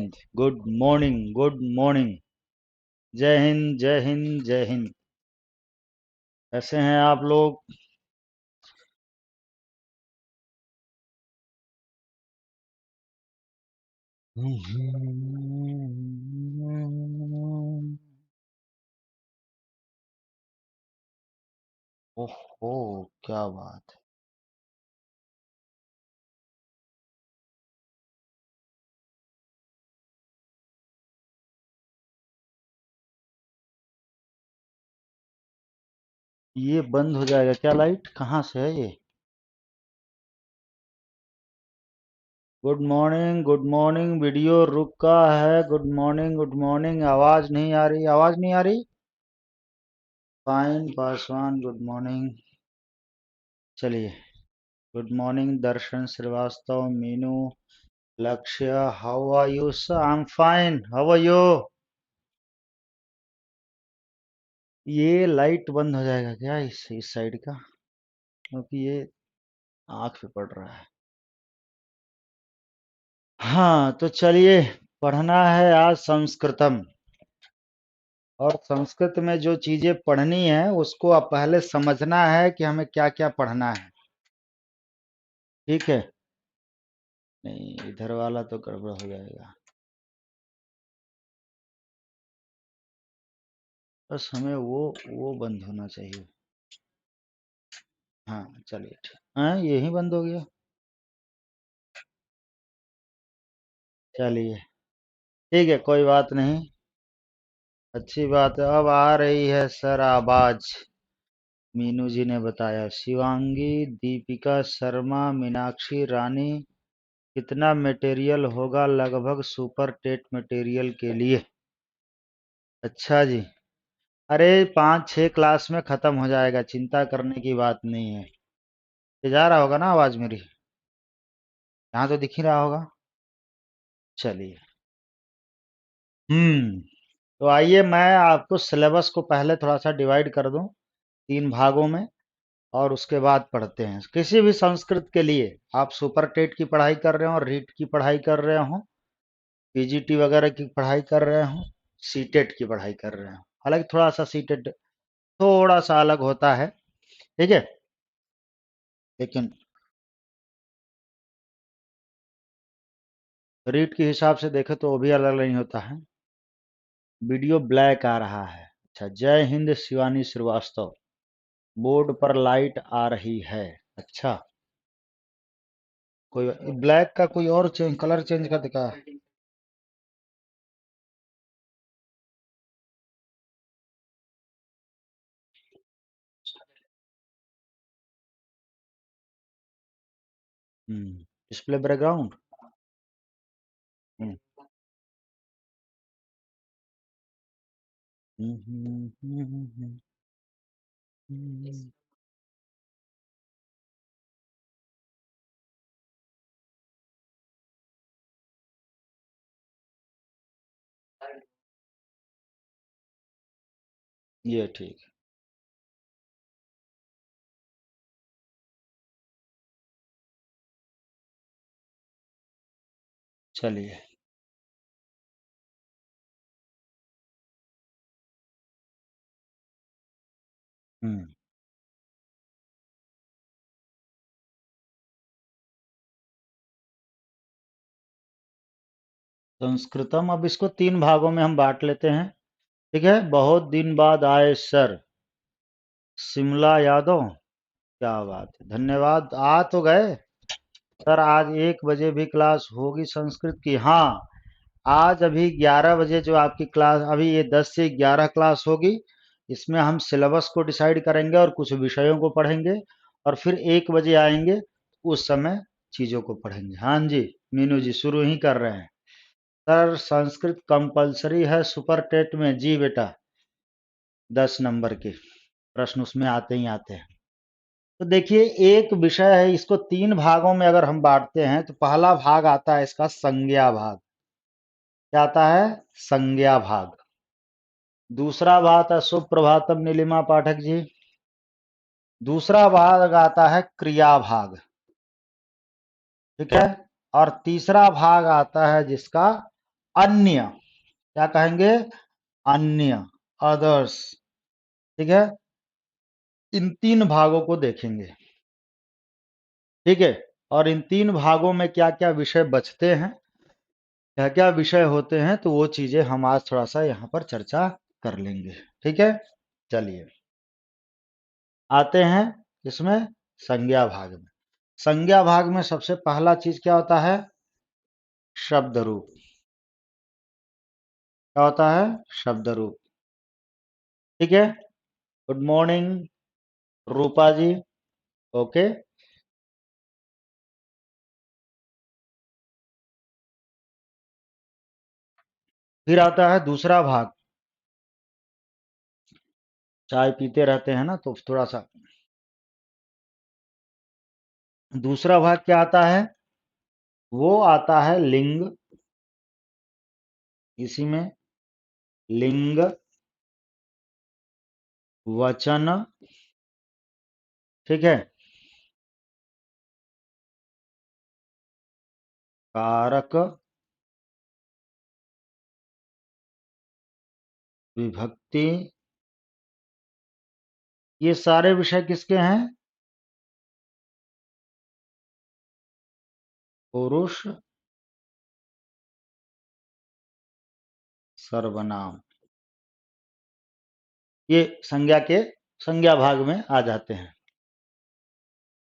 Hind, good morning, good morning. जय हिंद, जय हिंद, जय हिंद। कैसे हैं आप लोग? ओहो, क्या बात है। ये बंद हो जाएगा क्या? लाइट कहाँ से है ये? Good morning, good morning. Video रुका है। Good morning, good morning. आवाज नहीं आ रही, आवाज नहीं आ रही। Fine Paswan, good morning. चलिए, good morning Darshan Srivastava, Meenu, Lakshya. How are you sir? I am fine, how are you? ये लाइट बंद हो जाएगा क्या इस साइड का? क्योंकि ये आंख पे पड़ रहा है। हाँ तो चलिए, पढ़ना है आज संस्कृतम। और संस्कृत में जो चीजें पढ़नी है उसको अब पहले समझना है कि हमें क्या क्या पढ़ना है। ठीक है? नहीं, इधर वाला तो गड़बड़ हो जाएगा। बस हमें वो बंद होना चाहिए। हाँ चलिए, ठीक। हाँ, यही बंद हो गया। चलिए, ठीक है, कोई बात नहीं। अच्छी बात है। अब आ रही है सर आवाज। मीनू जी ने बताया शिवांगी, दीपिका शर्मा, मीनाक्षी रानी। कितना मटेरियल होगा लगभग सुपर टेट मटेरियल के लिए? अच्छा जी। अरे 5-6 क्लास में खत्म हो जाएगा, चिंता करने की बात नहीं है। ये जा रहा होगा ना आवाज मेरी? यहाँ तो दिख ही रहा होगा। चलिए। तो आइए मैं आपको सिलेबस को पहले थोड़ा सा डिवाइड कर दूं 3 भागों में, और उसके बाद पढ़ते हैं। किसी भी संस्कृत के लिए आप सुपर टेट की पढ़ाई कर रहे हो, रीट की पढ़ाई कर रहे हो, पीजीटी वगैरह की पढ़ाई कर रहे हो, सीटेट की पढ़ाई कर रहे हो। हालांकि थोड़ा सा सीटेट थोड़ा सा अलग होता है, ठीक है, लेकिन रीट के हिसाब से देखें तो वो भी अलग नहीं होता है। वीडियो ब्लैक आ रहा है। अच्छा, जय हिंद शिवानी श्रीवास्तव। बोर्ड पर लाइट आ रही है। अच्छा, कोई ब्लैक का कोई और चेंज, कलर चेंज कर दिखा। Display background. हम्म, हम्म, हम्म, हम्म, हम्म, हम्म। ये ठीक है। चलिए। हम्म संस्कृतम, अब इसको 3 भागों में हम बांट लेते हैं। ठीक है। बहुत दिन बाद आए सर शिमला यादव। क्या बात है, धन्यवाद। आ तो गए सर। आज 1 बजे भी क्लास होगी संस्कृत की? हाँ, आज अभी 11 बजे जो आपकी क्लास, अभी ये 10 से 11 क्लास होगी। इसमें हम सिलेबस को डिसाइड करेंगे और कुछ विषयों को पढ़ेंगे, और फिर 1 बजे आएंगे, उस समय चीजों को पढ़ेंगे। हाँ जी, मीनू जी शुरू ही कर रहे हैं। सर संस्कृत कंपलसरी है सुपर टेट में? जी बेटा, 10 नंबर के प्रश्न उसमें आते ही आते हैं। तो देखिए, एक विषय है, इसको 3 भागों में अगर हम बांटते हैं तो पहला भाग आता है इसका संज्ञा भाग। क्या आता है? संज्ञा भाग। दूसरा भाग आता है सुप्रभातम नीलिमा पाठक जी। दूसरा भाग आता है क्रिया भाग। ठीक है। और तीसरा भाग आता है जिसका अन्य, क्या कहेंगे? अन्य, अदर्स। ठीक है, इन 3 भागों को देखेंगे। ठीक है, और इन 3 भागों में क्या-क्या विषय बचते हैं, क्या-क्या विषय होते हैं, तो वो चीजें हम आज थोड़ा-सा यहाँ पर चर्चा कर लेंगे। ठीक है, चलिए आते हैं इसमें संज्ञा भाग में। संज्ञा भाग में सबसे पहला चीज क्या होता है? शब्द रूप। क्या होता है? शब्द रूप। ठीक है, गुड मॉर्निंग रूपा जी। ओके, फिर आता है दूसरा भाग। चाय पीते रहते हैं ना, तो थोड़ा सा दूसरा भाग क्या आता है? वो आता है लिंग। इसी में लिंग, वचन, ठीक है, कारक, विभक्ति, ये सारे विषय किसके हैं? पुरुष, सर्वनाम। ये संज्ञा के संज्ञा भाग में आ जाते हैं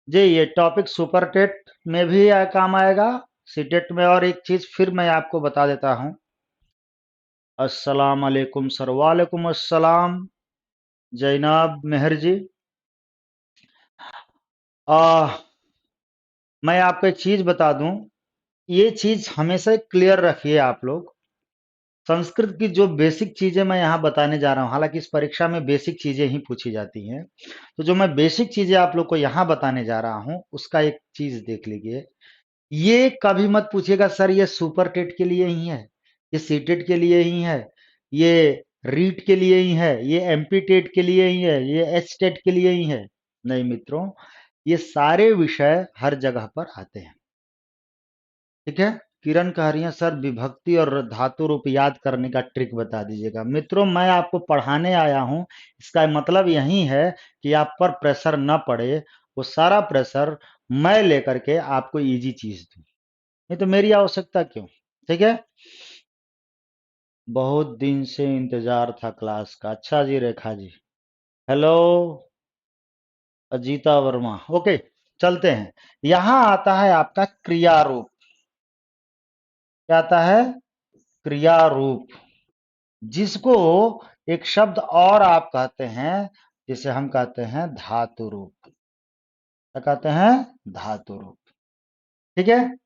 जी। ये टॉपिक सुपर टेट में भी काम आएगा, सीटेट में। और एक चीज फिर मैं आपको बता देता हूं। अस्सलाम वालेकुम सर। वालेकुम अस्सलाम जैनाब मेहर जी। आ, मैं आपको एक चीज बता दूं, ये चीज हमेशा क्लियर रखिए आप लोग। संस्कृत की जो बेसिक चीजें मैं यहाँ बताने जा रहा हूँ, हालांकि इस परीक्षा में बेसिक चीजें ही पूछी जाती हैं, तो जो मैं बेसिक चीजें आप लोग को यहाँ बताने जा रहा हूँ, उसका एक चीज देख लीजिए। ये कभी मत पूछिएगा सर ये सुपर टेट के लिए ही है, ये सीटेट के लिए ही है, ये रीट के लिए ही है, ये एमपी टेट के लिए ही है, ये एच टेट के लिए ही है। नहीं मित्रों, ये सारे विषय हर जगह पर आते हैं। ठीक है, किरण कह रही है सर विभक्ति और धातु रूप याद करने का ट्रिक बता दीजिएगा। मित्रों मैं आपको पढ़ाने आया हूं, इसका मतलब यही है कि आप पर प्रेशर न पड़े। वो सारा प्रेशर मैं लेकर के आपको इजी चीज दूं, नहीं तो मेरी आवश्यकता क्यों? ठीक है, बहुत दिन से इंतजार था क्लास का। अच्छा जी रेखा जी, हेलो अजीता वर्मा। ओके, चलते हैं। यहां आता है आपका क्रिया रूप। क्या आता है? क्रिया रूप, जिसको एक शब्द और आप कहते हैं, जिसे हम कहते हैं धातु रूप। क्या कहते हैं? धातु रूप। ठीक है,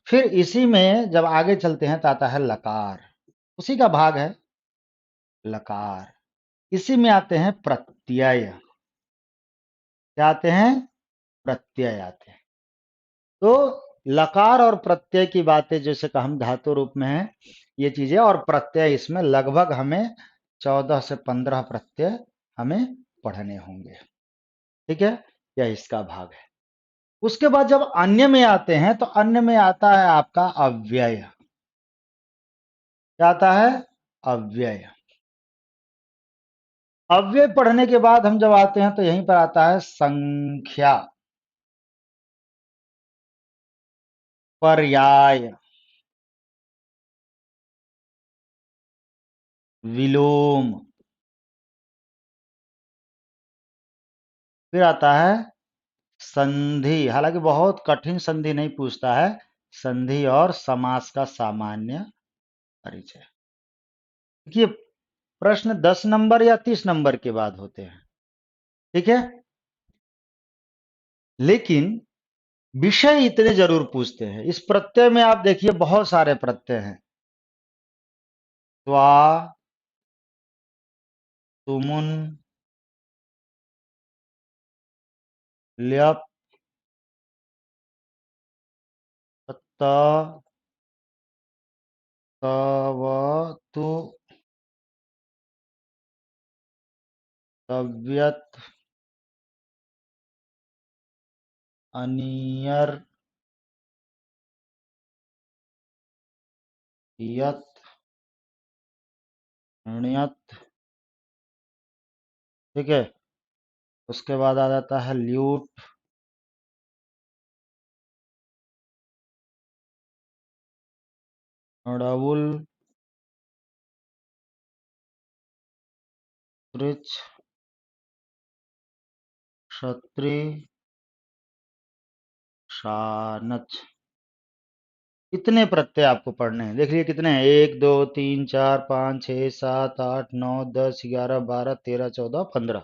फिर इसी में जब आगे चलते हैं तो आता है लकार, उसी का भाग है लकार। इसी में आते हैं प्रत्यय। क्या आते हैं? प्रत्यय आते हैं। तो लकार और प्रत्यय की बातें जैसे कि हम धातु रूप में है ये चीजें, और प्रत्यय इसमें लगभग हमें 14 से 15 प्रत्यय हमें पढ़ने होंगे। ठीक है, यह इसका भाग है। उसके बाद जब अन्य में आते हैं तो अन्य में आता है आपका अव्यय। क्या आता है? अव्यय। अव्यय पढ़ने के बाद हम जब आते हैं तो यहीं पर आता है संख्या, पर्याय, विलोम, फिर आता है संधि। हालांकि बहुत कठिन संधि नहीं पूछता है, संधि और समास का सामान्य परिचय। देखिए प्रश्न 10 नंबर या 30 नंबर के बाद होते हैं। ठीक है, लेकिन विषय इतने जरूर पूछते हैं। इस प्रत्यय में आप देखिए बहुत सारे प्रत्यय हैं। त्वा, तुमुन, ल्यप, त, तवतु, तव्यत, अनियर, यत, ण्यत, ठीक है। उसके बाद आ जाता है ल्यूट, णवुल, त्रिच, क्षत्रि, शानच। कितने प्रत्यय आपको पढ़ने हैं? देख लीजिए कितने हैं, 1 2 3 4 5 6 7 8 9 10 11 12 13 14 15।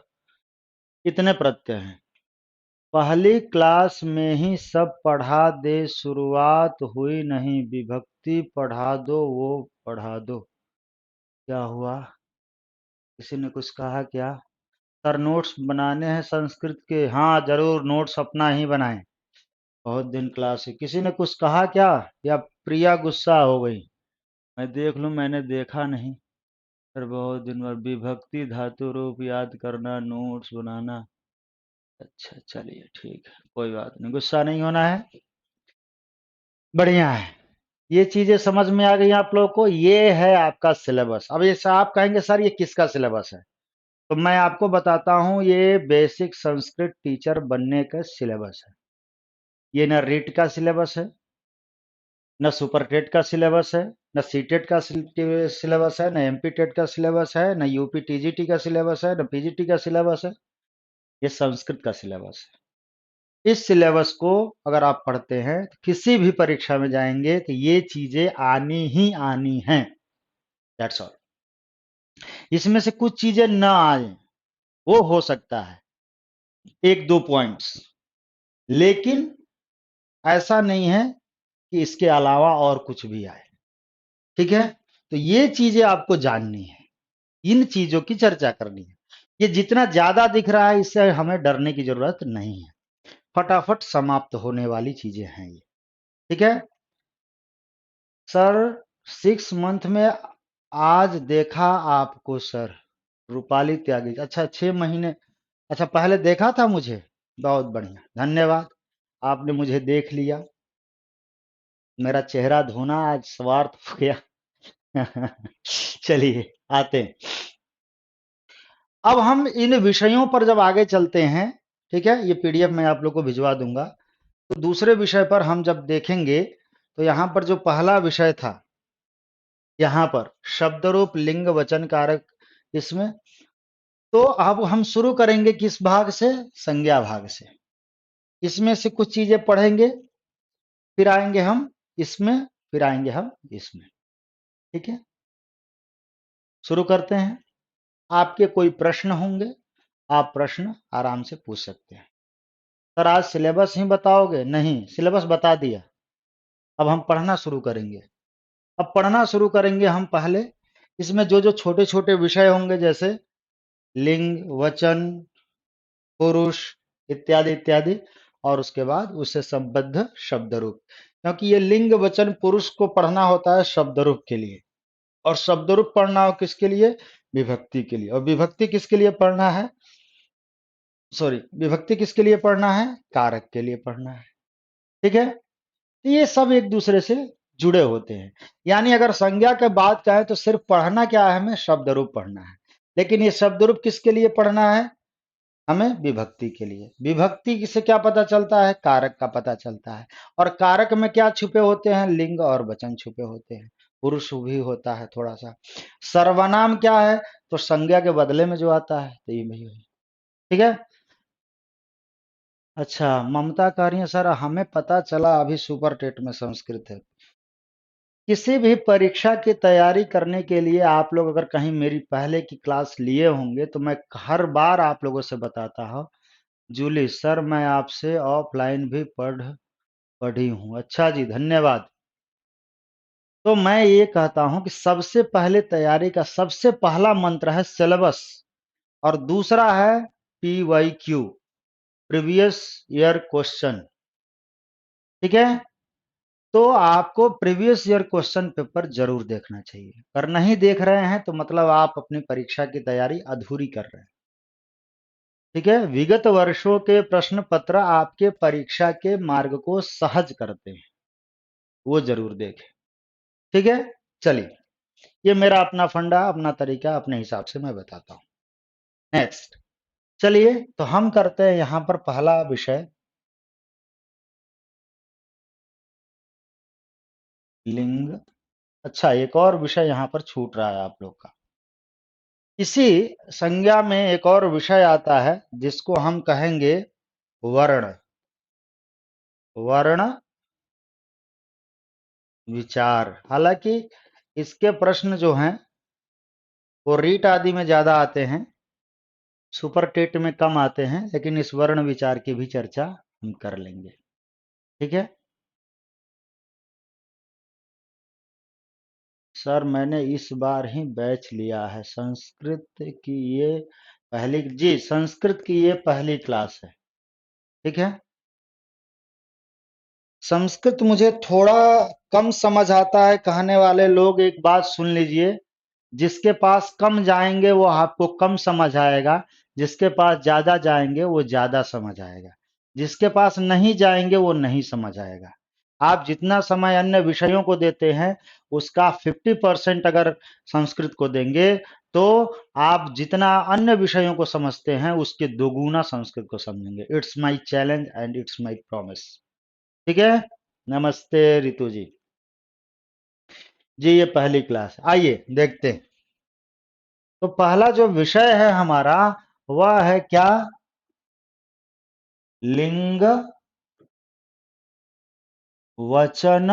कितने प्रत्यय हैं? पहली क्लास में ही सब पढ़ा दे, शुरुआत हुई नहीं, विभक्ति पढ़ा दो वो पढ़ा दो। क्या हुआ? किसी ने कुछ कहा क्या? सर नोट्स बनाने हैं संस्कृत के। हाँ जरूर, नोट्स अपना ही बनाएं। बहुत दिन क्लास है। किसी ने कुछ कहा क्या, या प्रिया गुस्सा हो गई? मैं देख लूं, मैंने देखा नहीं। फिर बहुत दिन बाद विभक्ति धातु रूप याद करना, नोट्स बनाना। अच्छा चलिए ठीक है, कोई बात नहीं, गुस्सा नहीं होना है। बढ़िया है, ये चीजें समझ में आ गई आप लोगों को। ये है आपका सिलेबस। अब ये आप कहेंगे सर ये किसका सिलेबस है, तो मैं आपको बताता हूं, ये बेसिक संस्कृत टीचर बनने का सिलेबस है। ये न रीट का सिलेबस है, न सुपर टेट का सिलेबस है, न सी टेट का सिलेबस है, न एमपी टेट का सिलेबस है, न यूपी टीजीटी का सिलेबस है, न पीजीटी का सिलेबस है। ये संस्कृत का सिलेबस है। इस सिलेबस को अगर आप पढ़ते हैं तो किसी भी परीक्षा में जाएंगे तो ये चीजें आनी ही आनी हैं। That's all. इसमें से कुछ चीजें न आए, वो हो सकता है 1 2 पॉइंट्स, लेकिन ऐसा नहीं है कि इसके अलावा और कुछ भी आए। ठीक है, तो ये चीजें आपको जाननी है, इन चीजों की चर्चा करनी है। ये जितना ज्यादा दिख रहा है इससे हमें डरने की जरूरत नहीं है, फटाफट समाप्त होने वाली चीजें हैं ये। ठीक है सर, 6 मंथ में आज देखा आपको सर, रूपाली त्यागी। अच्छा 6 महीने, अच्छा पहले देखा था मुझे, बहुत बढ़िया, धन्यवाद, आपने मुझे देख लिया। मेरा चेहरा धोना आज स्वार्थ हो गया। चलिए आते हैं, अब हम इन विषयों पर जब आगे चलते हैं, ठीक है, ये पीडीएफ मैं आप लोग को भिजवा दूंगा। तो दूसरे विषय पर हम जब देखेंगे तो यहाँ पर जो पहला विषय था, यहाँ पर शब्द रूप लिंग वचन कारक, इसमें तो अब हम शुरू करेंगे किस भाग से? संज्ञा भाग से। इसमें से कुछ चीजें पढ़ेंगे, फिर आएंगे हम इसमें, फिर आएंगे हम इसमें। ठीक है, शुरू करते हैं। आपके कोई प्रश्न होंगे, आप प्रश्न आराम से पूछ सकते हैं। सर आज सिलेबस ही बताओगे? नहीं, सिलेबस बता दिया, अब हम पढ़ना शुरू करेंगे। अब पढ़ना शुरू करेंगे हम पहले, इसमें जो जो छोटे छोटे विषय होंगे, जैसे लिंग वचन पुरुष इत्यादि इत्यादि, और उसके बाद उससे संबद्ध शब्द रूप, क्योंकि ये लिंग वचन पुरुष को पढ़ना होता है शब्द रूप के लिए, और शब्द रूप पढ़ना हो किसके लिए? विभक्ति के लिए। और विभक्ति किसके लिए पढ़ना है? सॉरी, विभक्ति किसके लिए पढ़ना है? कारक के लिए पढ़ना है। ठीक है, तो ये सब एक दूसरे से जुड़े होते हैं। यानी अगर संज्ञा के बात कहें तो सिर्फ पढ़ना क्या है? हमें शब्द रूप पढ़ना है, लेकिन ये शब्द रूप किसके लिए पढ़ना है? हमें विभक्ति के लिए। विभक्ति से क्या पता चलता है? कारक का पता चलता है। और कारक में क्या छुपे होते हैं? लिंग और वचन छुपे होते हैं, पुरुष भी होता है थोड़ा सा। सर्वनाम क्या है? तो संज्ञा के बदले में जो आता है, तो ये भी है। ठीक है, अच्छा ममता कह रही है सर हमें पता चला अभी सुपर टेट में संस्कृत है। किसी भी परीक्षा की तैयारी करने के लिए आप लोग अगर कहीं मेरी पहले की क्लास लिए होंगे तो मैं हर बार आप लोगों से बताता हूँ, जूली सर मैं आपसे ऑफलाइन भी पढ़ी हूँ। अच्छा जी धन्यवाद। तो मैं ये कहता हूं कि सबसे पहले तैयारी का सबसे पहला मंत्र है सिलेबस, और दूसरा है PYQ, प्रीवियस ईयर क्वेश्चन। ठीक है, तो आपको प्रीवियस ईयर क्वेश्चन पेपर जरूर देखना चाहिए। अगर नहीं देख रहे हैं तो मतलब आप अपनी परीक्षा की तैयारी अधूरी कर रहे हैं। ठीक है, विगत वर्षों के प्रश्न पत्र आपके परीक्षा के मार्ग को सहज करते हैं, वो जरूर देखें। ठीक है, चलिए ये मेरा अपना फंडा, अपना तरीका, अपने हिसाब से मैं बताता हूँ। नेक्स्ट, चलिए तो हम करते हैं यहां पर पहला विषय, लिंग। अच्छा, एक और विषय यहां पर छूट रहा है आप लोग का। इसी संज्ञा में एक और विषय आता है जिसको हम कहेंगे वर्ण। वर्ण विचार। हालांकि इसके प्रश्न जो हैं वो रीट आदि में ज्यादा आते हैं, सुपर टेट में कम आते हैं, लेकिन इस वर्ण विचार की भी चर्चा हम कर लेंगे। ठीक है सर, मैंने इस बार ही बैच लिया है संस्कृत की, ये पहली, जी संस्कृत की ये पहली क्लास है। ठीक है, संस्कृत मुझे थोड़ा कम समझ आता है। कहने वाले लोग एक बात सुन लीजिए, जिसके पास कम जाएंगे वो आपको कम समझ आएगा, जिसके पास ज्यादा जाएंगे वो ज्यादा समझ आएगा, जिसके पास नहीं जाएंगे वो नहीं समझ आएगा। आप जितना समय अन्य विषयों को देते हैं उसका 50% अगर संस्कृत को देंगे तो आप जितना अन्य विषयों को समझते हैं उसके दोगुना संस्कृत को समझेंगे। It's my challenge and it's my promise. ठीक है, नमस्ते रितु जी। जी ये पहली क्लास, आइए देखते हैं। तो पहला जो विषय है हमारा वह है क्या, लिंग, वचन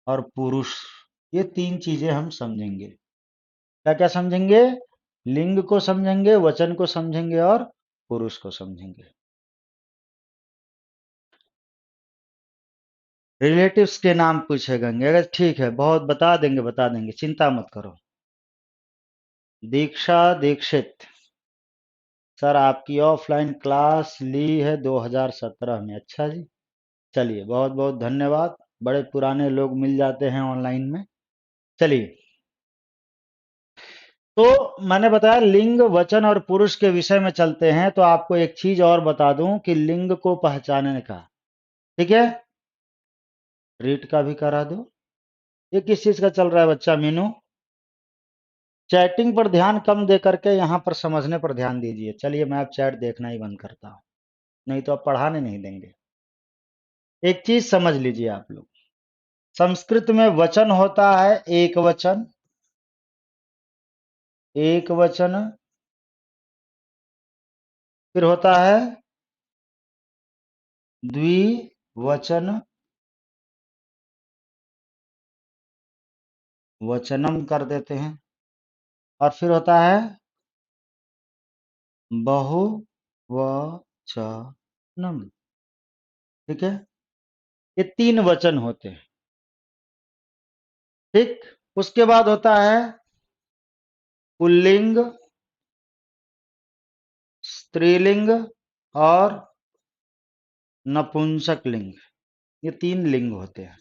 और पुरुष। ये तीन चीजें हम समझेंगे। क्या क्या समझेंगे, लिंग को समझेंगे, वचन को समझेंगे और पुरुष को समझेंगे। रिलेटिव्स के नाम पूछे गएंगे, अगर ठीक है बहुत बता देंगे, बता देंगे, चिंता मत करो। दीक्षा दीक्षित, सर आपकी ऑफलाइन क्लास ली है 2017 में। अच्छा जी, चलिए बहुत बहुत धन्यवाद। बड़े पुराने लोग मिल जाते हैं ऑनलाइन में। चलिए, तो मैंने बताया लिंग, वचन और पुरुष के विषय में चलते हैं। तो आपको एक चीज और बता दूं कि लिंग को पहचानने का, ठीक है, रीट का भी करा दो। ये किस चीज का चल रहा है बच्चा मीनू? चैटिंग पर ध्यान कम दे करके यहाँ पर समझने पर ध्यान दीजिए। चलिए मैं अब चैट देखना ही बंद करता हूँ, नहीं तो आप पढ़ाने नहीं देंगे। एक चीज समझ लीजिए आप लोग, संस्कृत में वचन होता है एक वचन, एक वचन, फिर होता है द्विवचन, वचनम कर देते हैं, और फिर होता है बहुवचनम। ठीक है, ये तीन वचन होते हैं। ठीक, उसके बाद होता है पुल्लिंग, स्त्रीलिंग और नपुंसक लिंग। ये तीन लिंग होते हैं।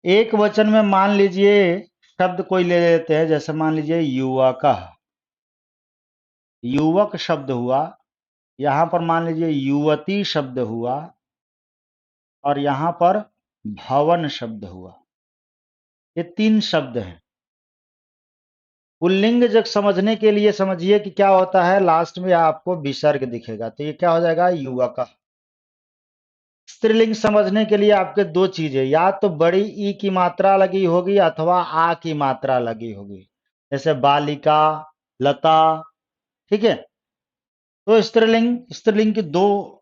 एक वचन में मान लीजिए शब्द कोई ले लेते हैं, जैसे मान लीजिए युवक, युवक शब्द हुआ, यहां पर मान लीजिए युवती शब्द हुआ, और यहां पर भवन शब्द हुआ। ये तीन शब्द हैं। पुल्लिंग जब समझने के लिए समझिए कि क्या होता है, लास्ट में आपको विसर्ग दिखेगा, तो ये क्या हो जाएगा, युवक। स्त्रीलिंग समझने के लिए आपके दो चीजें, या तो बड़ी ई की मात्रा लगी होगी अथवा आ की मात्रा लगी होगी, जैसे बालिका, लता। ठीक है, तो स्त्रीलिंग, स्त्रीलिंग की दो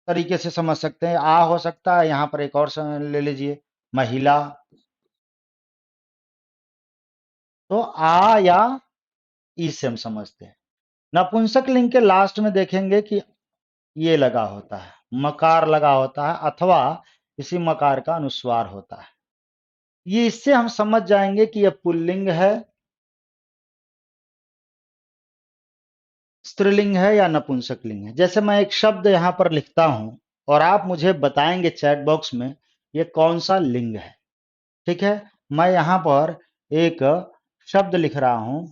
तरीके से समझ सकते हैं। आ हो सकता है, यहां पर एक और ले लीजिए, महिला। तो आ या ई से हम समझते हैं। नपुंसक लिंग के लास्ट में देखेंगे कि ये लगा होता है, मकार लगा होता है, अथवा इसी मकार का अनुस्वार होता है। ये इससे हम समझ जाएंगे कि यह पुल्लिंग है, स्त्रीलिंग है या नपुंसक लिंग है। जैसे मैं एक शब्द यहां पर लिखता हूं और आप मुझे बताएंगे चैट बॉक्स में ये कौन सा लिंग है। ठीक है, मैं यहां पर एक शब्द लिख रहा हूं,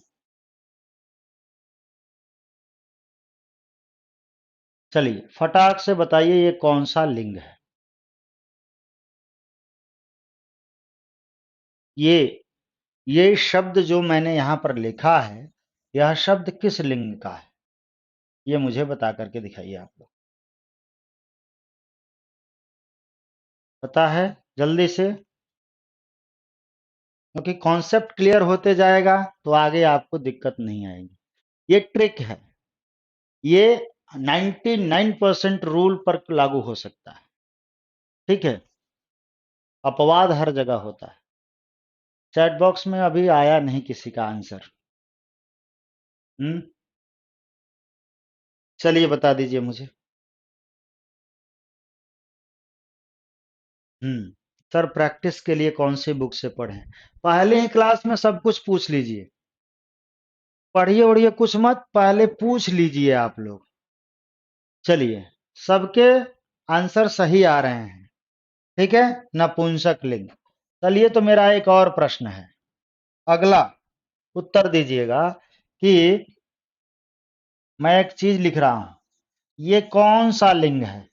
चलिए फटाक से बताइए ये कौन सा लिंग है। ये शब्द जो मैंने यहां पर लिखा है, यह शब्द किस लिंग का है, ये मुझे बता करके दिखाइए आप लोग। पता है जल्दी से, क्योंकि कॉन्सेप्ट क्लियर होते जाएगा तो आगे आपको दिक्कत नहीं आएगी। ये ट्रिक है, ये 99% रूल पर लागू हो सकता है, ठीक है। अपवाद हर जगह होता है। चैट बॉक्स में अभी आया नहीं किसी का आंसर। चलिए बता दीजिए मुझे। सर प्रैक्टिस के लिए कौन सी बुक से पढ़ें? पहले ही क्लास में सब कुछ पूछ लीजिए, पढ़िए उढ़िए कुछ मत, पहले पूछ लीजिए आप लोग। चलिए, सबके आंसर सही आ रहे हैं, ठीक है। नपुंसक लिंग। चलिए, तो मेरा एक और प्रश्न है, अगला उत्तर दीजिएगा कि मैं एक चीज लिख रहा हूं, ये कौन सा लिंग है,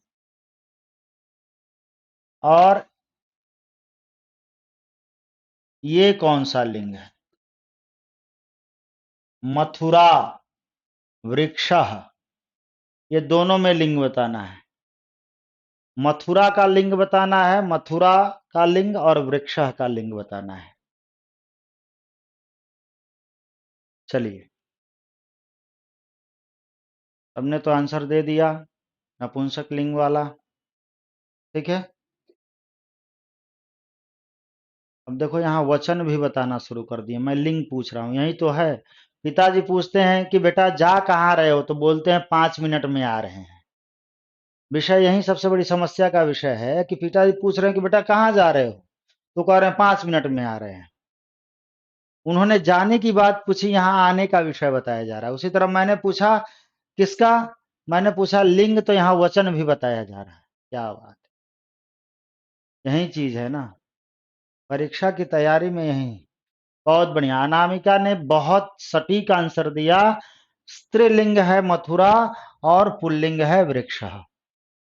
और ये कौन सा लिंग है? मथुरा, वृक्षः, ये दोनों में लिंग बताना है। मथुरा का लिंग बताना है, मथुरा का लिंग, और वृक्षः का लिंग बताना है। चलिए, हमने तो आंसर दे दिया नपुंसक लिंग वाला, ठीक है। अब देखो यहाँ वचन भी बताना शुरू कर दिए, मैं लिंग पूछ रहा हूँ, यही तो है। पिताजी पूछते हैं कि बेटा जा कहाँ रहे हो, तो बोलते हैं 5 मिनट में आ रहे हैं। विषय यही सबसे बड़ी समस्या का विषय है कि पिताजी पूछ रहे हैं कि बेटा कहाँ जा रहे हो, तो कह रहे हैं 5 मिनट में आ रहे हैं। उन्होंने जाने की बात पूछी, यहाँ आने का विषय बताया जा रहा है। उसी तरह मैंने पूछा किसका, मैंने पूछा लिंग, तो यहाँ वचन भी बताया जा रहा है। क्या बात, यही चीज है ना, परीक्षा की तैयारी में यही। बहुत बढ़िया, अनामिका ने बहुत सटीक आंसर दिया। स्त्रीलिंग है मथुरा और पुल्लिंग है वृक्ष।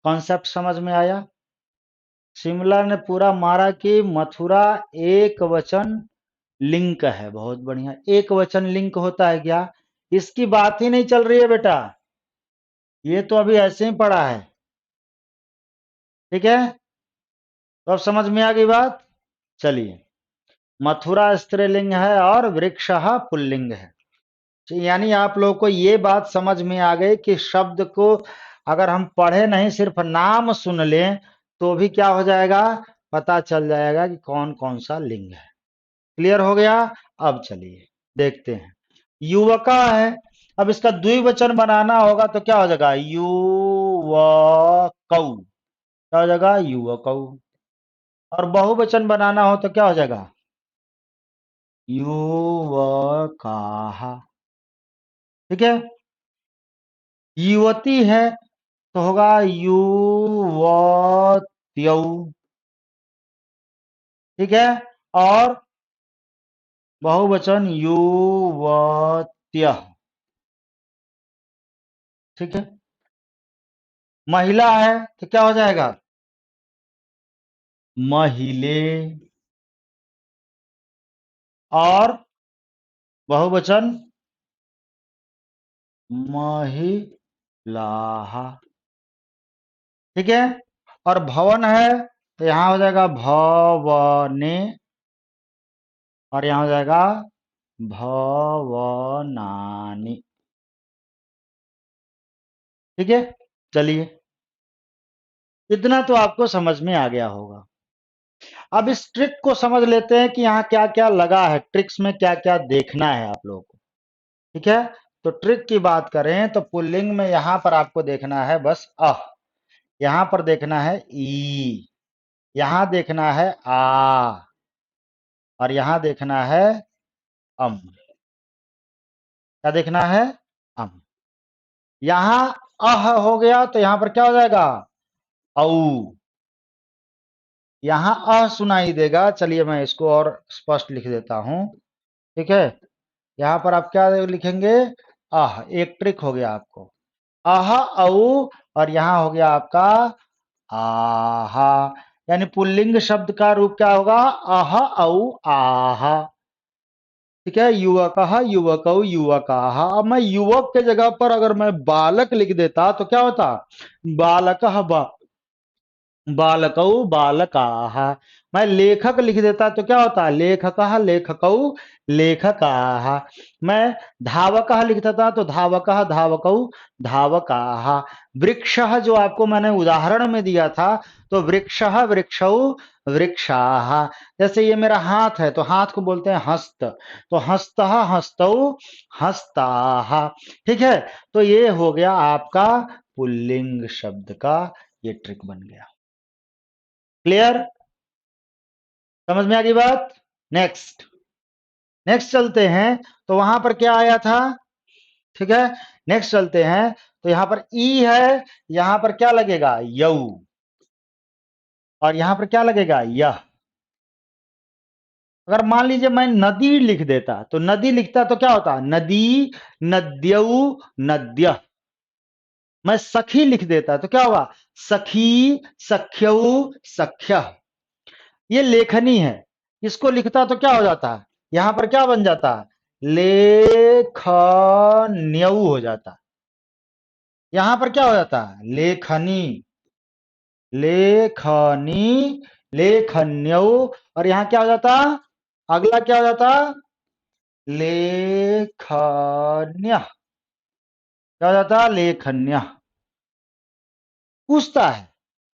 कॉन्सेप्ट समझ में आया? शिमला ने पूरा मारा कि मथुरा एक वचन लिंक है। बहुत बढ़िया, एक वचन लिंक होता है क्या? इसकी बात ही नहीं चल रही है बेटा, ये तो अभी ऐसे ही पड़ा है, ठीक है। तो अब समझ में आ गई बात। चलिए, मथुरा स्त्रीलिंग है और वृक्षः पुल्लिंग है। यानी आप लोगों को ये बात समझ में आ गई कि शब्द को अगर हम पढ़े नहीं, सिर्फ नाम सुन लें, तो भी क्या हो जाएगा, पता चल जाएगा कि कौन कौन सा लिंग है। क्लियर हो गया? अब चलिए देखते हैं। युवका है, अब इसका द्विवचन बनाना होगा तो क्या हो जाएगा, युवकौ, क्या हो जाएगा, युवकौ। और बहुवचन बनाना हो तो क्या हो जाएगा, युवकाः, ठीक है। युवती है तो होगा युवत्यौ, ठीक है। और बहुवचन युवत्यः, ठीक है। महिला है तो क्या हो जाएगा, महिले। और बहुवचन महिलाः, ठीक है। और भवन है तो यहां हो जाएगा भवने, और यहां हो जाएगा भवनानि, ठीक है। चलिए, इतना तो आपको समझ में आ गया होगा। अब इस ट्रिक को समझ लेते हैं कि यहाँ क्या क्या लगा है, ट्रिक्स में क्या क्या देखना है आप लोगों को, ठीक है। तो ट्रिक की बात करें तो पुल्लिंग में यहां पर आपको देखना है बस अ, यहां पर देखना है ई, यहां देखना है आ, और यहां देखना है अम। क्या देखना है, अम। यहां अह हो गया तो यहां पर क्या हो जाएगा, औ। यहां अ सुनाई देगा, चलिए मैं इसको और स्पष्ट लिख देता हूं, ठीक है। यहां पर आप क्या लिखेंगे, आह, एक ट्रिक हो गया आपको, आह औ, और यहां हो गया आपका आहा। यानी पुल्लिंग शब्द का रूप क्या होगा? अह औ आह। ठीक है, युवकः युवकौ युवकाः। अब मैं युवक के जगह पर अगर मैं बालक लिख देता तो क्या होता? बालकः बालकौ बालकाः। मैं लेखक लिख देता तो क्या होता? लेखकः लेखकौ लेखकाः। मैं धावकः लिख देता तो धावकः धावकौ धावकाः। वृक्षः जो आपको मैंने उदाहरण में दिया था, तो वृक्षः वृक्षौ वृक्षाः। जैसे ये मेरा हाथ है तो हाथ को बोलते हैं हस्त, तो हस्तः हस्तौ हस्ताः। ठीक है, तो ये हो गया आपका पुल्लिंग शब्द का ये ट्रिक बन गया। क्लियर? समझ में आ गई बात? नेक्स्ट नेक्स्ट चलते हैं। तो वहां पर क्या आया था? ठीक है, नेक्स्ट चलते हैं। तो यहां पर ई है, यहां पर क्या लगेगा? यऊ। और यहां पर क्या लगेगा? यह। अगर मान लीजिए मैं नदी लिख देता, तो नदी लिखता तो क्या होता? नदी नद्यऊ नद्य। मैं सखी लिख देता तो क्या होगा? सखी सख्यऊ सख्य। ये लेखनी है, इसको लिखता तो क्या हो जाता? यहां पर क्या बन जाता? लेखन्यऊ हो जाता। यहां पर क्या हो जाता? लेखनी लेखनी लेखन्यऊ। और यहां क्या हो जाता? अगला क्या हो जाता? लेखन्य। क्या हो जाता? लेखन्य। पूछता है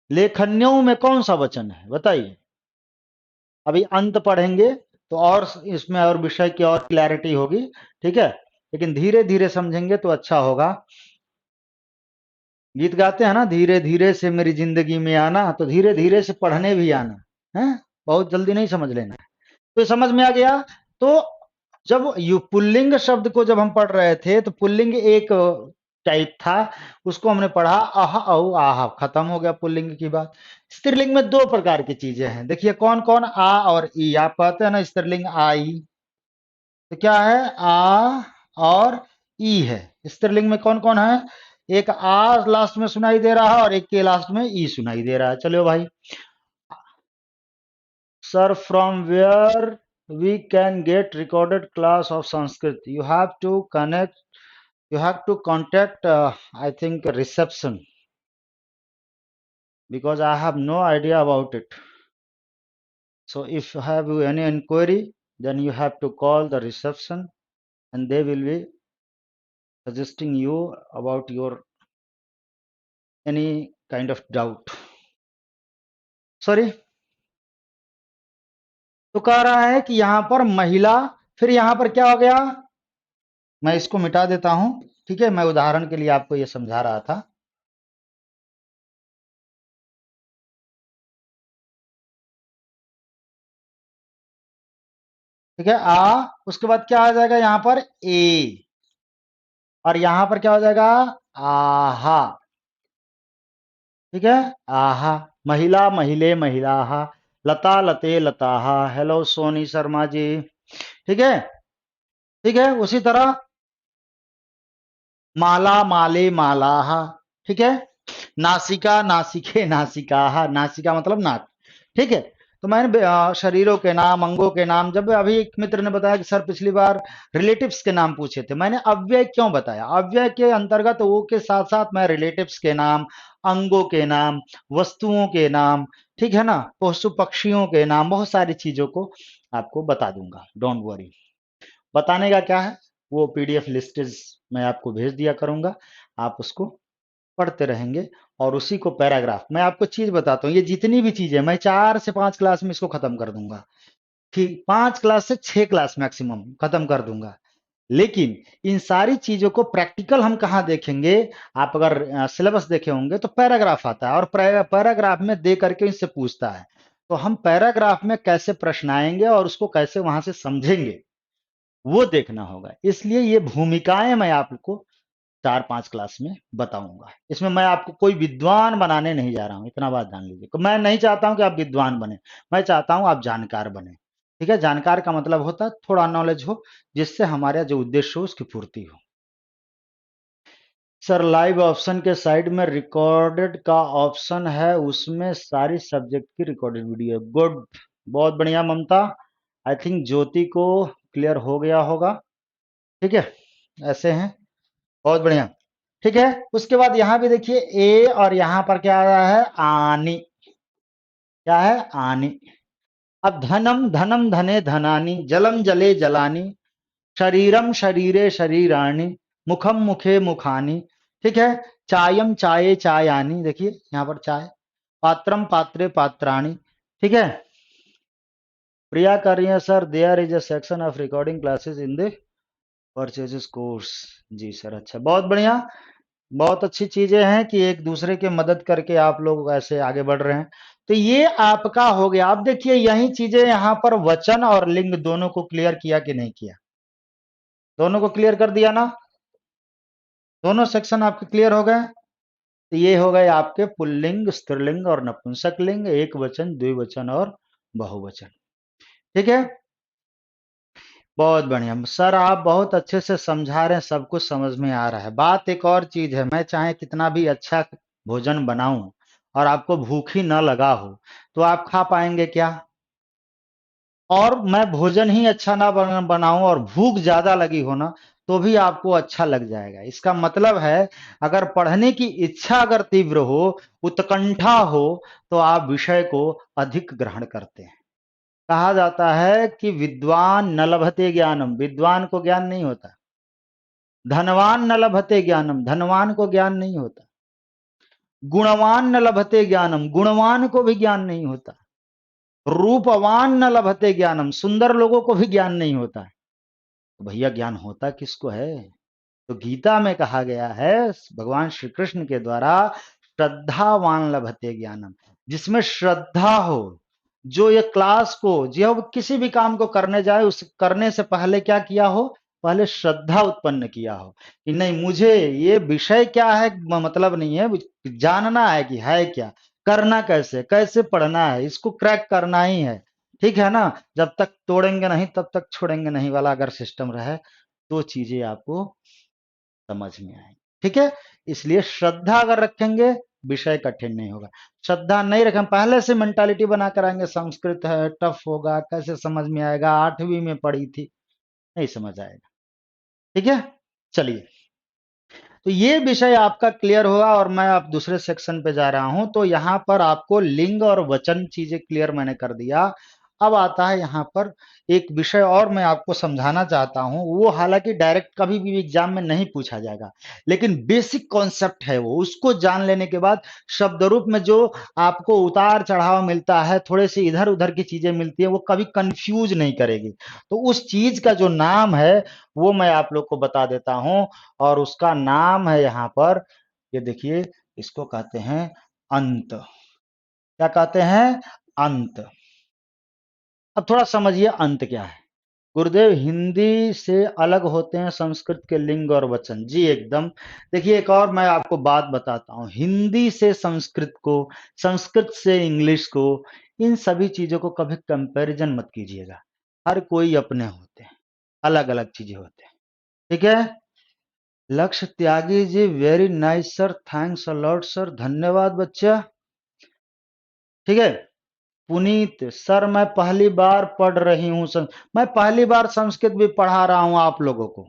लेखन्यों में कौन सा वचन है, बताइए। अभी अंत पढ़ेंगे तो और इसमें और विषय की और क्लैरिटी होगी। ठीक है, लेकिन धीरे धीरे समझेंगे तो अच्छा होगा। गीत गाते हैं ना, धीरे धीरे से मेरी जिंदगी में आना, तो धीरे धीरे से पढ़ने भी आना है, बहुत जल्दी नहीं समझ लेना। तो समझ में आ गया। तो जब यू पुल्लिंग शब्द को जब हम पढ़ रहे थे तो पुल्लिंग एक टाइप था, उसको हमने पढ़ा अह औ आह, खत्म हो गया पुल्लिंग की बात। स्त्रीलिंग में दो प्रकार की चीजें हैं, देखिए कौन कौन? आ और ई। आप कहते हैं ना स्त्रीलिंग आई, तो क्या है? आ और ई है। स्त्रीलिंग में कौन कौन है? एक आ लास्ट में सुनाई दे रहा है और एक के लास्ट में ई सुनाई दे रहा है। चलो भाई, sir, from where we can get recorded class of Sanskrit? You have to contact I think reception, because I have no idea about it. So if you have any inquiry, then you have to call the reception and they will be suggesting you about your any kind of doubt. Sorry, तो कह रहा है कि यहां पर महिला, फिर यहां पर क्या हो गया? मैं इसको मिटा देता हूं, ठीक है, मैं उदाहरण के लिए आपको ये समझा रहा था। ठीक है, आ, उसके बाद क्या आ जाएगा यहां पर? ए। और यहां पर क्या हो जाएगा? आहा। ठीक है, आहा। महिला महिले महिलाहा। लता लते लताहा। हेलो सोनी शर्मा जी। ठीक है, ठीक है, उसी तरह माला माले मालाहा। ठीक है, नासिका नासिके नासिकाहा। नासिका मतलब नाक। ठीक है, तो मैंने शरीरों के नाम, अंगों के नाम, जब अभी एक मित्र ने बताया कि सर पिछली बार रिलेटिव्स के नाम पूछे थे, मैंने अव्यय क्यों बताया? अव्यय के अंतर्गत वो के साथ साथ मैं रिलेटिव्स के नाम, अंगों के नाम, वस्तुओं के नाम, ठीक है ना, पशु पक्षियों के नाम, बहुत सारी चीजों को आपको बता दूंगा। Don't worry. बताने का क्या है, वो पीडीएफ लिस्टेज मैं आपको भेज दिया करूंगा, आप उसको पढ़ते रहेंगे। और उसी को पैराग्राफ, मैं आपको चीज बताता हूँ, ये जितनी भी चीजें मैं 4 से 5 क्लास में इसको खत्म कर दूंगा। ठीक, 5 क्लास से 6 क्लास मैक्सिमम खत्म कर दूंगा। लेकिन इन सारी चीजों को प्रैक्टिकल हम कहाँ देखेंगे? आप अगर सिलेबस देखे होंगे तो पैराग्राफ आता है, और पैराग्राफ में दे करके इससे पूछता है, तो हम पैराग्राफ में कैसे प्रश्न आएंगे और उसको कैसे वहां से समझेंगे, वो देखना होगा। इसलिए ये भूमिकाएं मैं आपको 4-5 क्लास में बताऊंगा। इसमें मैं आपको कोई विद्वान बनाने नहीं जा रहा हूं, इतना बात जान लीजिए। मैं नहीं चाहता हूं कि आप विद्वान बने, मैं चाहता हूं आप जानकार बने। ठीक है, जानकार का मतलब होता है थोड़ा नॉलेज हो, जिससे हमारा जो उद्देश्य हो उसकी पूर्ति हो। सर लाइव ऑप्शन के साइड में रिकॉर्डेड का ऑप्शन है, उसमें सारी सब्जेक्ट की रिकॉर्डेड वीडियो। गुड, बहुत बढ़िया ममता। आई थिंक ज्योति को क्लियर हो गया होगा। ठीक है, ऐसे हैं, बहुत बढ़िया। ठीक है, उसके बाद यहां भी देखिए ए, और यहां पर क्या आ रहा है, आनी। क्या है, आनी। अब धनम धनम धने धनानी, जलम जले जलानी, शरीरम शरीरे शरीराणी, मुखम मुखे मुखानी। ठीक है, चायम चाये चायानी, देखिए यहां पर चाय, पात्रम पात्रे पात्राणी। ठीक है, प्रिया कर रही है sir, there is a section of recording classes in the purchases course. जी सर, अच्छा, बहुत बढ़िया। बहुत अच्छी चीजें हैं कि एक दूसरे की मदद करके आप लोग ऐसे आगे बढ़ रहे हैं। तो ये आपका हो गया। अब देखिए यही चीजें यहां पर वचन और लिंग दोनों को क्लियर किया कि नहीं किया? दोनों को क्लियर कर दिया ना? दोनों सेक्शन आपके क्लियर हो गए। तो ये हो गए आपके पुल्लिंग, स्त्रीलिंग और नपुंसक लिंग, एक वचन, द्विवचन और बहुवचन। ठीक है, बहुत बढ़िया सर, आप बहुत अच्छे से समझा रहे हैं, सब कुछ समझ में आ रहा है। बात एक और चीज है, मैं चाहे कितना भी अच्छा भोजन बनाऊं और आपको भूख ही न लगा हो तो आप खा पाएंगे क्या? और मैं भोजन ही अच्छा ना बनाऊं और भूख ज्यादा लगी हो ना, तो भी आपको अच्छा लग जाएगा। इसका मतलब है, अगर पढ़ने की इच्छा अगर तीव्र हो, उत्कंठा हो, तो आप विषय को अधिक ग्रहण करते हैं। कहा जाता है कि विद्वान न लभते ज्ञानम, विद्वान को ज्ञान नहीं होता। धनवान न लभते ज्ञानम, धनवान को ज्ञान नहीं होता। गुणवान न लभते ज्ञानम, गुणवान को भी ज्ञान नहीं होता। रूपवान न लभते ज्ञानम, सुंदर लोगों को भी ज्ञान नहीं होता। तो भैया ज्ञान होता किसको है? तो गीता में कहा गया है भगवान श्री कृष्ण के द्वारा, श्रद्धावान लभते ज्ञानम, जिसमें श्रद्धा हो, जो ये क्लास को, जो किसी भी काम को करने जाए, उस करने से पहले क्या किया हो, पहले श्रद्धा उत्पन्न किया हो कि नहीं, मुझे ये विषय क्या है मतलब नहीं है, जानना है कि है क्या, करना कैसे, कैसे पढ़ना है, इसको क्रैक करना ही है। ठीक है ना? जब तक तोड़ेंगे नहीं तब तक छोड़ेंगे नहीं वाला अगर सिस्टम रहे, तो चीजें आपको समझ में आएंगी। ठीक है, इसलिए श्रद्धा अगर रखेंगे, विषय कठिन नहीं होगा। श्रद्धा नहीं रखें, पहले से मेंटालिटी बना कर आएंगे, संस्कृत है टफ होगा, कैसे समझ में आएगा, 8वीं में पढ़ी थी, नहीं समझ आएगा। ठीक है, चलिए, तो ये विषय आपका क्लियर हुआ और मैं अब दूसरे सेक्शन पे जा रहा हूं। तो यहां पर आपको लिंग और वचन चीजें क्लियर मैंने कर दिया। अब आता है यहां पर एक विषय और मैं आपको समझाना चाहता हूं, वो हालांकि डायरेक्ट कभी भी एग्जाम में नहीं पूछा जाएगा, लेकिन बेसिक कॉन्सेप्ट है वो, उसको जान लेने के बाद शब्द रूप में जो आपको उतार चढ़ाव मिलता है, थोड़े से इधर उधर की चीजें मिलती है, वो कभी कंफ्यूज नहीं करेगी। तो उस चीज का जो नाम है वो मैं आप लोग को बता देता हूं, और उसका नाम है यहां पर, ये देखिए, इसको कहते हैं अंत। क्या कहते हैं? अंत। अब थोड़ा समझिए अंत क्या है। गुरुदेव, हिंदी से अलग होते हैं संस्कृत के लिंग और वचन? जी एकदम। देखिए, एक और मैं आपको बात बताता हूं, हिंदी से संस्कृत को, संस्कृत से इंग्लिश को, इन सभी चीजों को कभी कंपैरिजन मत कीजिएगा। हर कोई अपने होते हैं, अलग अलग चीजें होते हैं। ठीक है, Lakshya Tyagi ji, very nice sir, thanks a lot sir, धन्यवाद बच्चा। ठीक है, पुनीत सर, मैं पहली बार पढ़ रही हूँ मैं पहली बार संस्कृत भी पढ़ा रहा हूँ आप लोगों को।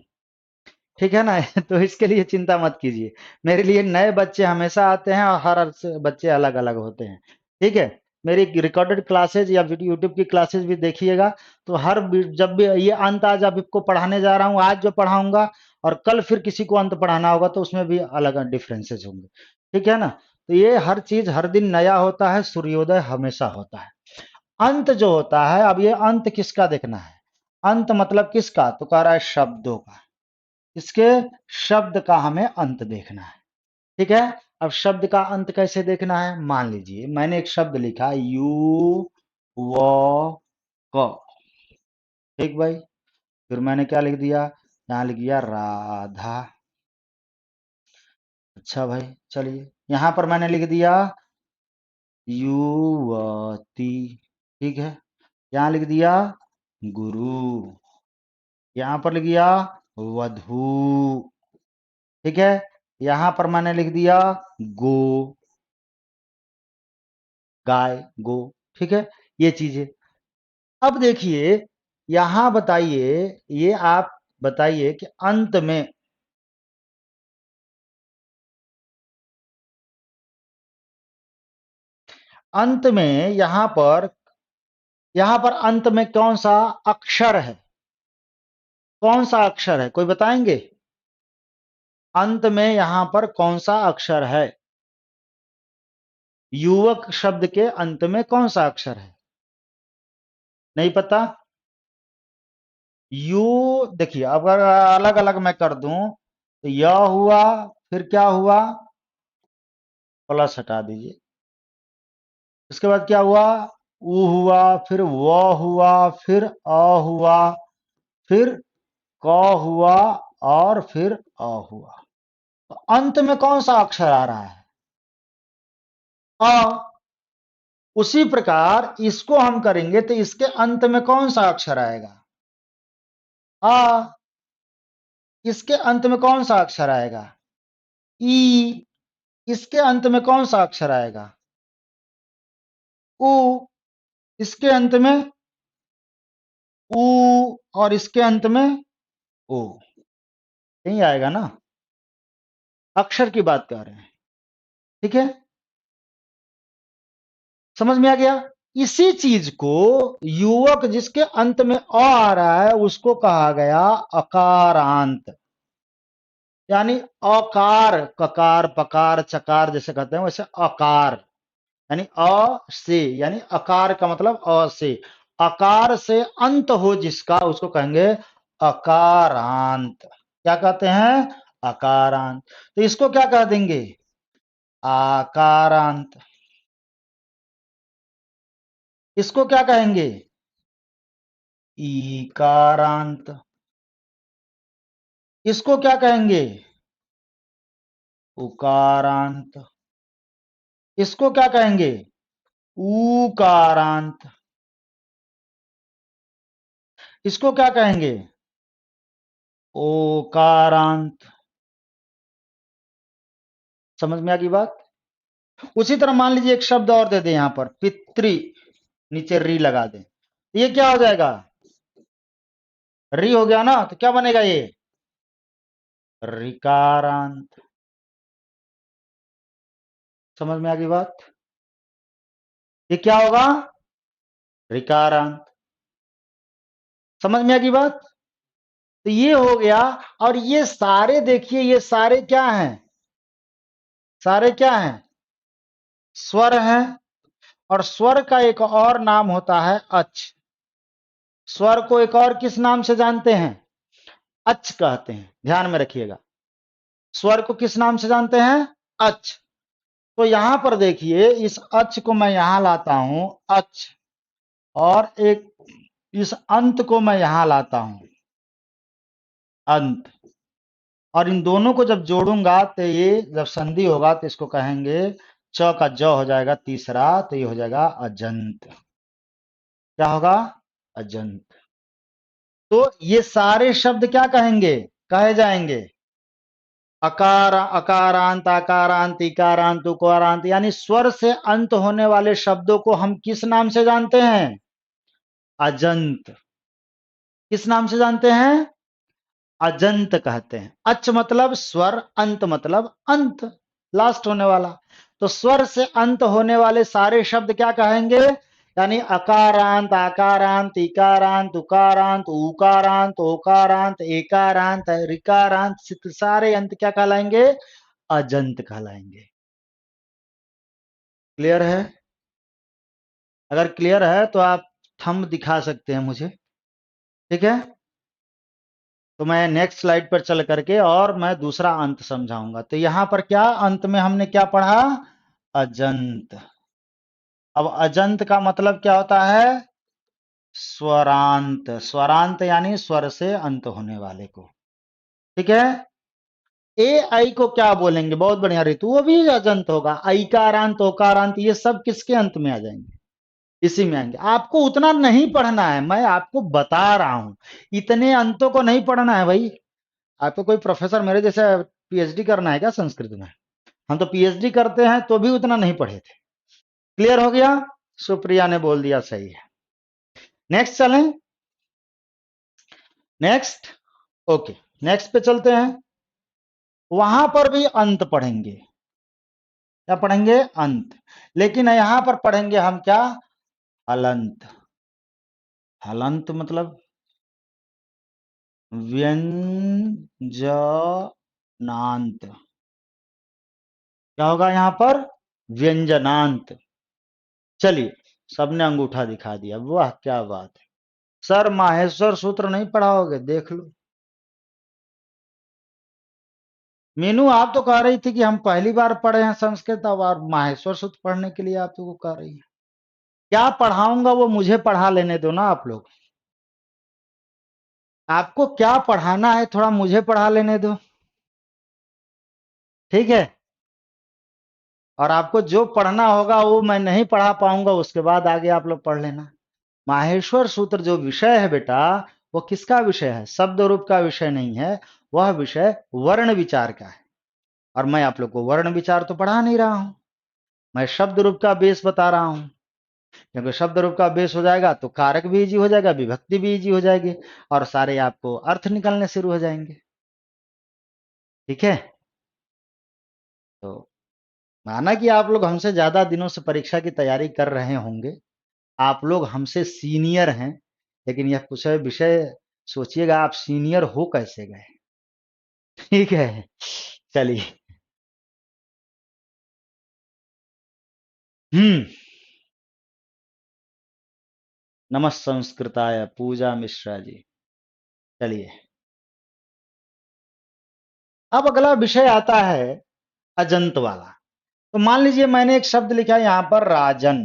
ठीक है ना? तो इसके लिए चिंता मत कीजिए, मेरे लिए नए बच्चे हमेशा आते हैं और हर बच्चे अलग अलग होते हैं। ठीक है, मेरी रिकॉर्डेड क्लासेज या यूट्यूब की क्लासेज भी देखिएगा, तो हर जब भी ये अंत आज आपको पढ़ाने जा रहा हूँ, आज जो पढ़ाऊंगा और कल फिर किसी को अंत पढ़ाना होगा, तो उसमें भी अलग डिफरेंसेस होंगे। ठीक है ना? तो ये हर चीज हर दिन नया होता है, सूर्योदय हमेशा होता है। अंत जो होता है, अब ये अंत किसका देखना है? अंत मतलब किसका? तो कह रहा है शब्दों का। इसके शब्द का हमें अंत देखना है। ठीक है, अब शब्द का अंत कैसे देखना है? मान लीजिए मैंने एक शब्द लिखा, यू व क। ठीक भाई, फिर मैंने क्या लिख दिया? यहां लिख दिया राधा। अच्छा भाई, चलिए, यहां पर मैंने लिख दिया युवती। ठीक है, यहां लिख दिया गुरु, यहां पर लिख दिया वधू। ठीक है, यहां पर मैंने लिख दिया गो, गाय, गो। ठीक है, ये चीजें। अब देखिए यहां बताइए, ये आप बताइए कि अंत में यहां पर अंत में कौन सा अक्षर है? कौन सा अक्षर है, कोई बताएंगे? अंत में यहां पर कौन सा अक्षर है? युवक शब्द के अंत में कौन सा अक्षर है? नहीं पता? यू, देखिए अगर अलग अलग मैं कर दूं तो य हुआ, फिर क्या हुआ? प्लस हटा दीजिए। उसके बाद क्या हुआ? ऊ हुआ, फिर व हुआ, फिर अ हुआ, फिर क हुआ, और फिर अ हुआ। तो अंत में कौन सा अक्षर आ रहा है? अ। उसी प्रकार इसको हम करेंगे तो इसके अंत में कौन सा अक्षर आएगा? आ। इसके अंत में कौन सा अक्षर आएगा? ई। इसके अंत में कौन सा अक्षर आएगा? उ। इसके अंत में उ, और इसके अंत में ओ। यही आएगा ना, अक्षर की बात कर रहे हैं। ठीक है, समझ में आ गया? इसी चीज को युवक जिसके अंत में अ आ रहा है उसको कहा गया अकारांत। यानी अकार, ककार पकार चकार जैसे कहते हैं वैसे अकार, यानी अ से, यानी अकार का मतलब अ से, अकार से अंत हो जिसका उसको कहेंगे अकारांत। क्या कहते हैं? अकारांत। तो इसको क्या कह देंगे? आकारांत। इसको क्या कहेंगे? ईकारांत। इसको क्या कहेंगे? उकारांत। इसको क्या कहेंगे? ऊकारांत। इसको क्या कहेंगे? ओकारांत। समझ में आ गई बात? उसी तरह मान लीजिए एक शब्द और दे दें यहां पर, पितृ, नीचे री लगा दें, ये क्या हो जाएगा? री हो गया ना, तो क्या बनेगा ये? रिकारांत। समझ में आ गई बात? ये क्या होगा? रिकारांत। समझ में आ गई बात? तो ये हो गया। और ये सारे देखिए, ये सारे क्या हैं? सारे क्या हैं? स्वर हैं। और स्वर का एक और नाम होता है अच। स्वर को एक और किस नाम से जानते हैं? अच कहते हैं, ध्यान में रखिएगा। स्वर को किस नाम से जानते हैं? अच। तो यहां पर देखिए, इस अच को मैं यहां लाता हूं, अच, और एक इस अंत को मैं यहां लाता हूं, अंत। और इन दोनों को जब जोड़ूंगा तो ये जब संधि होगा तो इसको कहेंगे, च का ज हो जाएगा तीसरा, तो ये हो जाएगा अजंत। क्या होगा? अजंत। तो ये सारे शब्द क्या कहेंगे, कहे जाएंगे? अकार, अकारांत, आकारांत, इकारांत, उकारांत। यानी स्वर से अंत होने वाले शब्दों को हम किस नाम से जानते हैं? अजंत। किस नाम से जानते हैं? अजंत कहते हैं। अच मतलब स्वर, अंत मतलब अंत, लास्ट होने वाला। तो स्वर से अंत होने वाले सारे शब्द क्या कहेंगे? यानी अकारांत, आकारांत, इकारांत, उकारांत, उकारांत, ओकारांत, एकारांत, ऋकारांत, सारे अंत क्या कहलाएंगे? अजंत कहलाएंगे। क्लियर है? अगर क्लियर है तो आप थंब दिखा सकते हैं मुझे। ठीक है, तो मैं नेक्स्ट स्लाइड पर चल करके और मैं दूसरा अंत समझाऊंगा। तो यहां पर क्या अंत में हमने क्या पढ़ा? अजंत। अब अजंत का मतलब क्या होता है? स्वरांत। स्वरांत यानी स्वर से अंत होने वाले को। ठीक है, ए आई को क्या बोलेंगे? बहुत बढ़िया ऋतु, वो भी अजंत होगा। ऐकारांत, ओकारांत, ये सब किसके अंत में आ जाएंगे? इसी में आएंगे। आपको उतना नहीं पढ़ना है, मैं आपको बता रहा हूं, इतने अंतों को नहीं पढ़ना है भाई। आपको कोई प्रोफेसर मेरे जैसे पीएचडी करना है क्या संस्कृत में? हम तो पीएचडी करते हैं तो भी उतना नहीं पढ़े थे। क्लियर हो गया? सुप्रिया ने बोल दिया सही है। नेक्स्ट चलें, नेक्स्ट, ओके नेक्स्ट पे चलते हैं। वहां पर भी अंत पढ़ेंगे, क्या पढ़ेंगे? अंत। लेकिन यहां पर पढ़ेंगे हम क्या? हलंत। हलंत मतलब व्यंजनांत। क्या होगा यहां पर? व्यंजनांत। चलिए, सबने अंगूठा दिखा दिया, वाह क्या बात है। सर माहेश्वर सूत्र नहीं पढ़ाओगे? देख लो। मीनू आप तो कह रही थी कि हम पहली बार पढ़े हैं संस्कृत, अब और माहेश्वर सूत्र पढ़ने के लिए आप तो कह रही है। क्या पढ़ाऊंगा वो मुझे पढ़ा लेने दो ना आप लोग। आपको क्या पढ़ाना है थोड़ा मुझे पढ़ा लेने दो, ठीक है? और आपको जो पढ़ना होगा वो मैं नहीं पढ़ा पाऊंगा, उसके बाद आगे आप लोग पढ़ लेना। माहेश्वर सूत्र जो विषय है बेटा, वो किसका विषय है? शब्द रूप का विषय नहीं है, वह विषय वर्ण विचार का है। और मैं आप लोग को वर्ण विचार तो पढ़ा नहीं रहा हूं, मैं शब्द रूप का बेस बता रहा हूं। क्योंकि शब्द रूप का बेस हो जाएगा तो कारक भी इजी हो जाएगा, विभक्ति भी इजी हो जाएगी, और सारे आपको अर्थ निकलने शुरू हो जाएंगे। ठीक है? तो माना कि आप लोग हमसे ज्यादा दिनों से परीक्षा की तैयारी कर रहे होंगे, आप लोग हमसे सीनियर हैं, लेकिन यह कुछ विषय सोचिएगा आप सीनियर हो कैसे गए। ठीक है, चलिए। नमः संस्कृताय पूजा मिश्रा जी। चलिए, अब अगला विषय आता है अजंत वाला। तो मान लीजिए मैंने एक शब्द लिखा यहां पर राजन,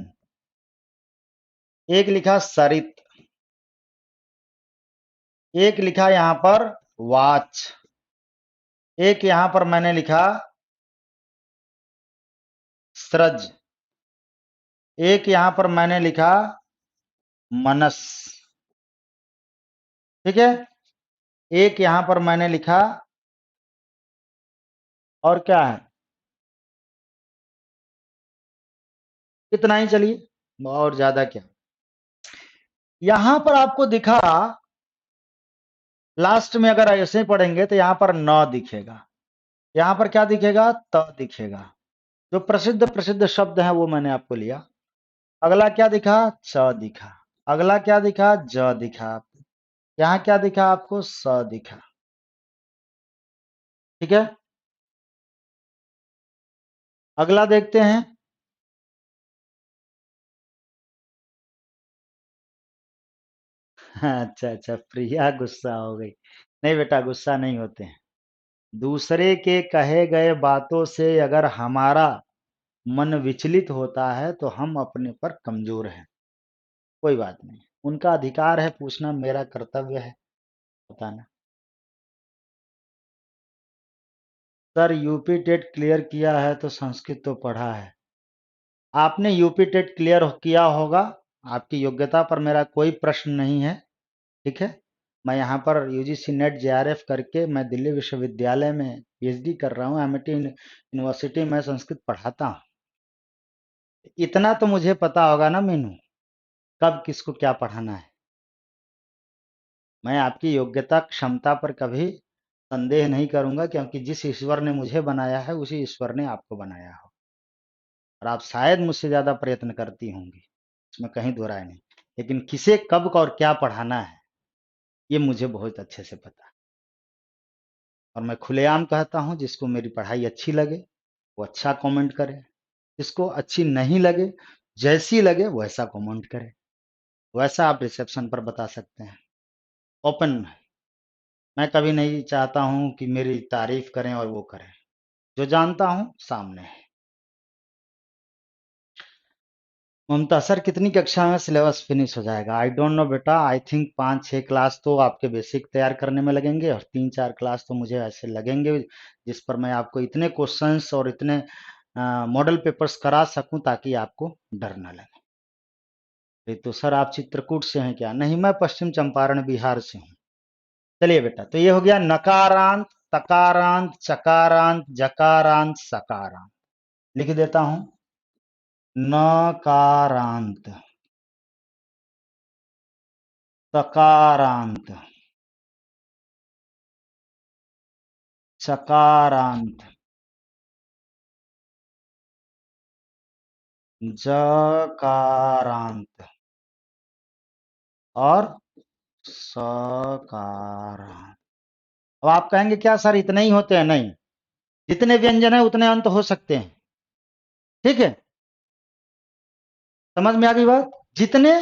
एक लिखा सरित, एक लिखा यहां पर वाच, एक यहां पर मैंने लिखा सृज, एक यहां पर मैंने लिखा मनस, ठीक है? एक यहां पर मैंने लिखा, और क्या है? इतना ही, चलिए और ज्यादा क्या। यहां पर आपको दिखा, लास्ट में अगर ऐसे पढ़ेंगे तो यहां पर न दिखेगा, यहां पर क्या दिखेगा? त दिखेगा। जो प्रसिद्ध प्रसिद्ध शब्द है वो मैंने आपको लिया। अगला क्या दिखा? च दिखा। अगला क्या दिखा? ज दिखा। यहां क्या दिखा आपको? स दिखा। ठीक है, अगला देखते हैं। अच्छा अच्छा, प्रिया गुस्सा हो गई। नहीं बेटा, गुस्सा नहीं होते हैं। दूसरे के कहे गए बातों से अगर हमारा मन विचलित होता है तो हम अपने पर कमजोर हैं। कोई बात नहीं, उनका अधिकार है पूछना, मेरा कर्तव्य है बताना। सर यूपी टेट क्लियर किया है तो संस्कृत तो पढ़ा है। आपने यूपी टेट क्लियर किया होगा, आपकी योग्यता पर मेरा कोई प्रश्न नहीं है। ठीक है, मैं यहाँ पर यूजीसी नेट जेआरएफ करके मैं दिल्ली विश्वविद्यालय में पीएचडी कर रहा हूँ, एमआईटी यूनिवर्सिटी में संस्कृत पढ़ाता हूँ। इतना तो मुझे पता होगा ना मीनू, कब किसको क्या पढ़ाना है। मैं आपकी योग्यता क्षमता पर कभी संदेह नहीं करूंगा, क्योंकि जिस ईश्वर ने मुझे बनाया है उसी ईश्वर ने आपको बनाया हो, और आप शायद मुझसे ज्यादा प्रयत्न करती होंगी, इसमें कहीं दो राय नहीं। लेकिन किसे कब और क्या पढ़ाना है ये मुझे बहुत अच्छे से पता है। और मैं खुलेआम कहता हूं, जिसको मेरी पढ़ाई अच्छी लगे वो अच्छा कमेंट करे, जिसको अच्छी नहीं लगे, जैसी लगे वैसा कमेंट करे। वैसा आप रिसेप्शन पर बता सकते हैं, ओपन। मैं कभी नहीं चाहता हूं कि मेरी तारीफ करें और वो करें, जो जानता हूं सामने है। ममता सर कितनी कक्षा में सिलेबस फिनिश हो जाएगा? आई डोंट नो बेटा, आई थिंक 5-6 क्लास तो आपके बेसिक तैयार करने में लगेंगे, और 3-4 क्लास तो मुझे ऐसे लगेंगे जिस पर मैं आपको इतने क्वेश्चंस और इतने मॉडल पेपर्स करा सकूं ताकि आपको डर ना लगे। तो सर आप चित्रकूट से हैं क्या? नहीं, मैं पश्चिम चंपारण बिहार से हूँ। चलिए बेटा, तो ये हो गया नकारांत तकारांत, चकारांत, जकारांत, सकारांत। लिख देता हूं, नकारांत, तकारांत, चकारांत, जकारांत और सकारांत। अब आप कहेंगे क्या सर इतने ही होते हैं? नहीं, जितने व्यंजन है उतने अंत हो सकते हैं। ठीक है, समझ में आ गई बात? जितने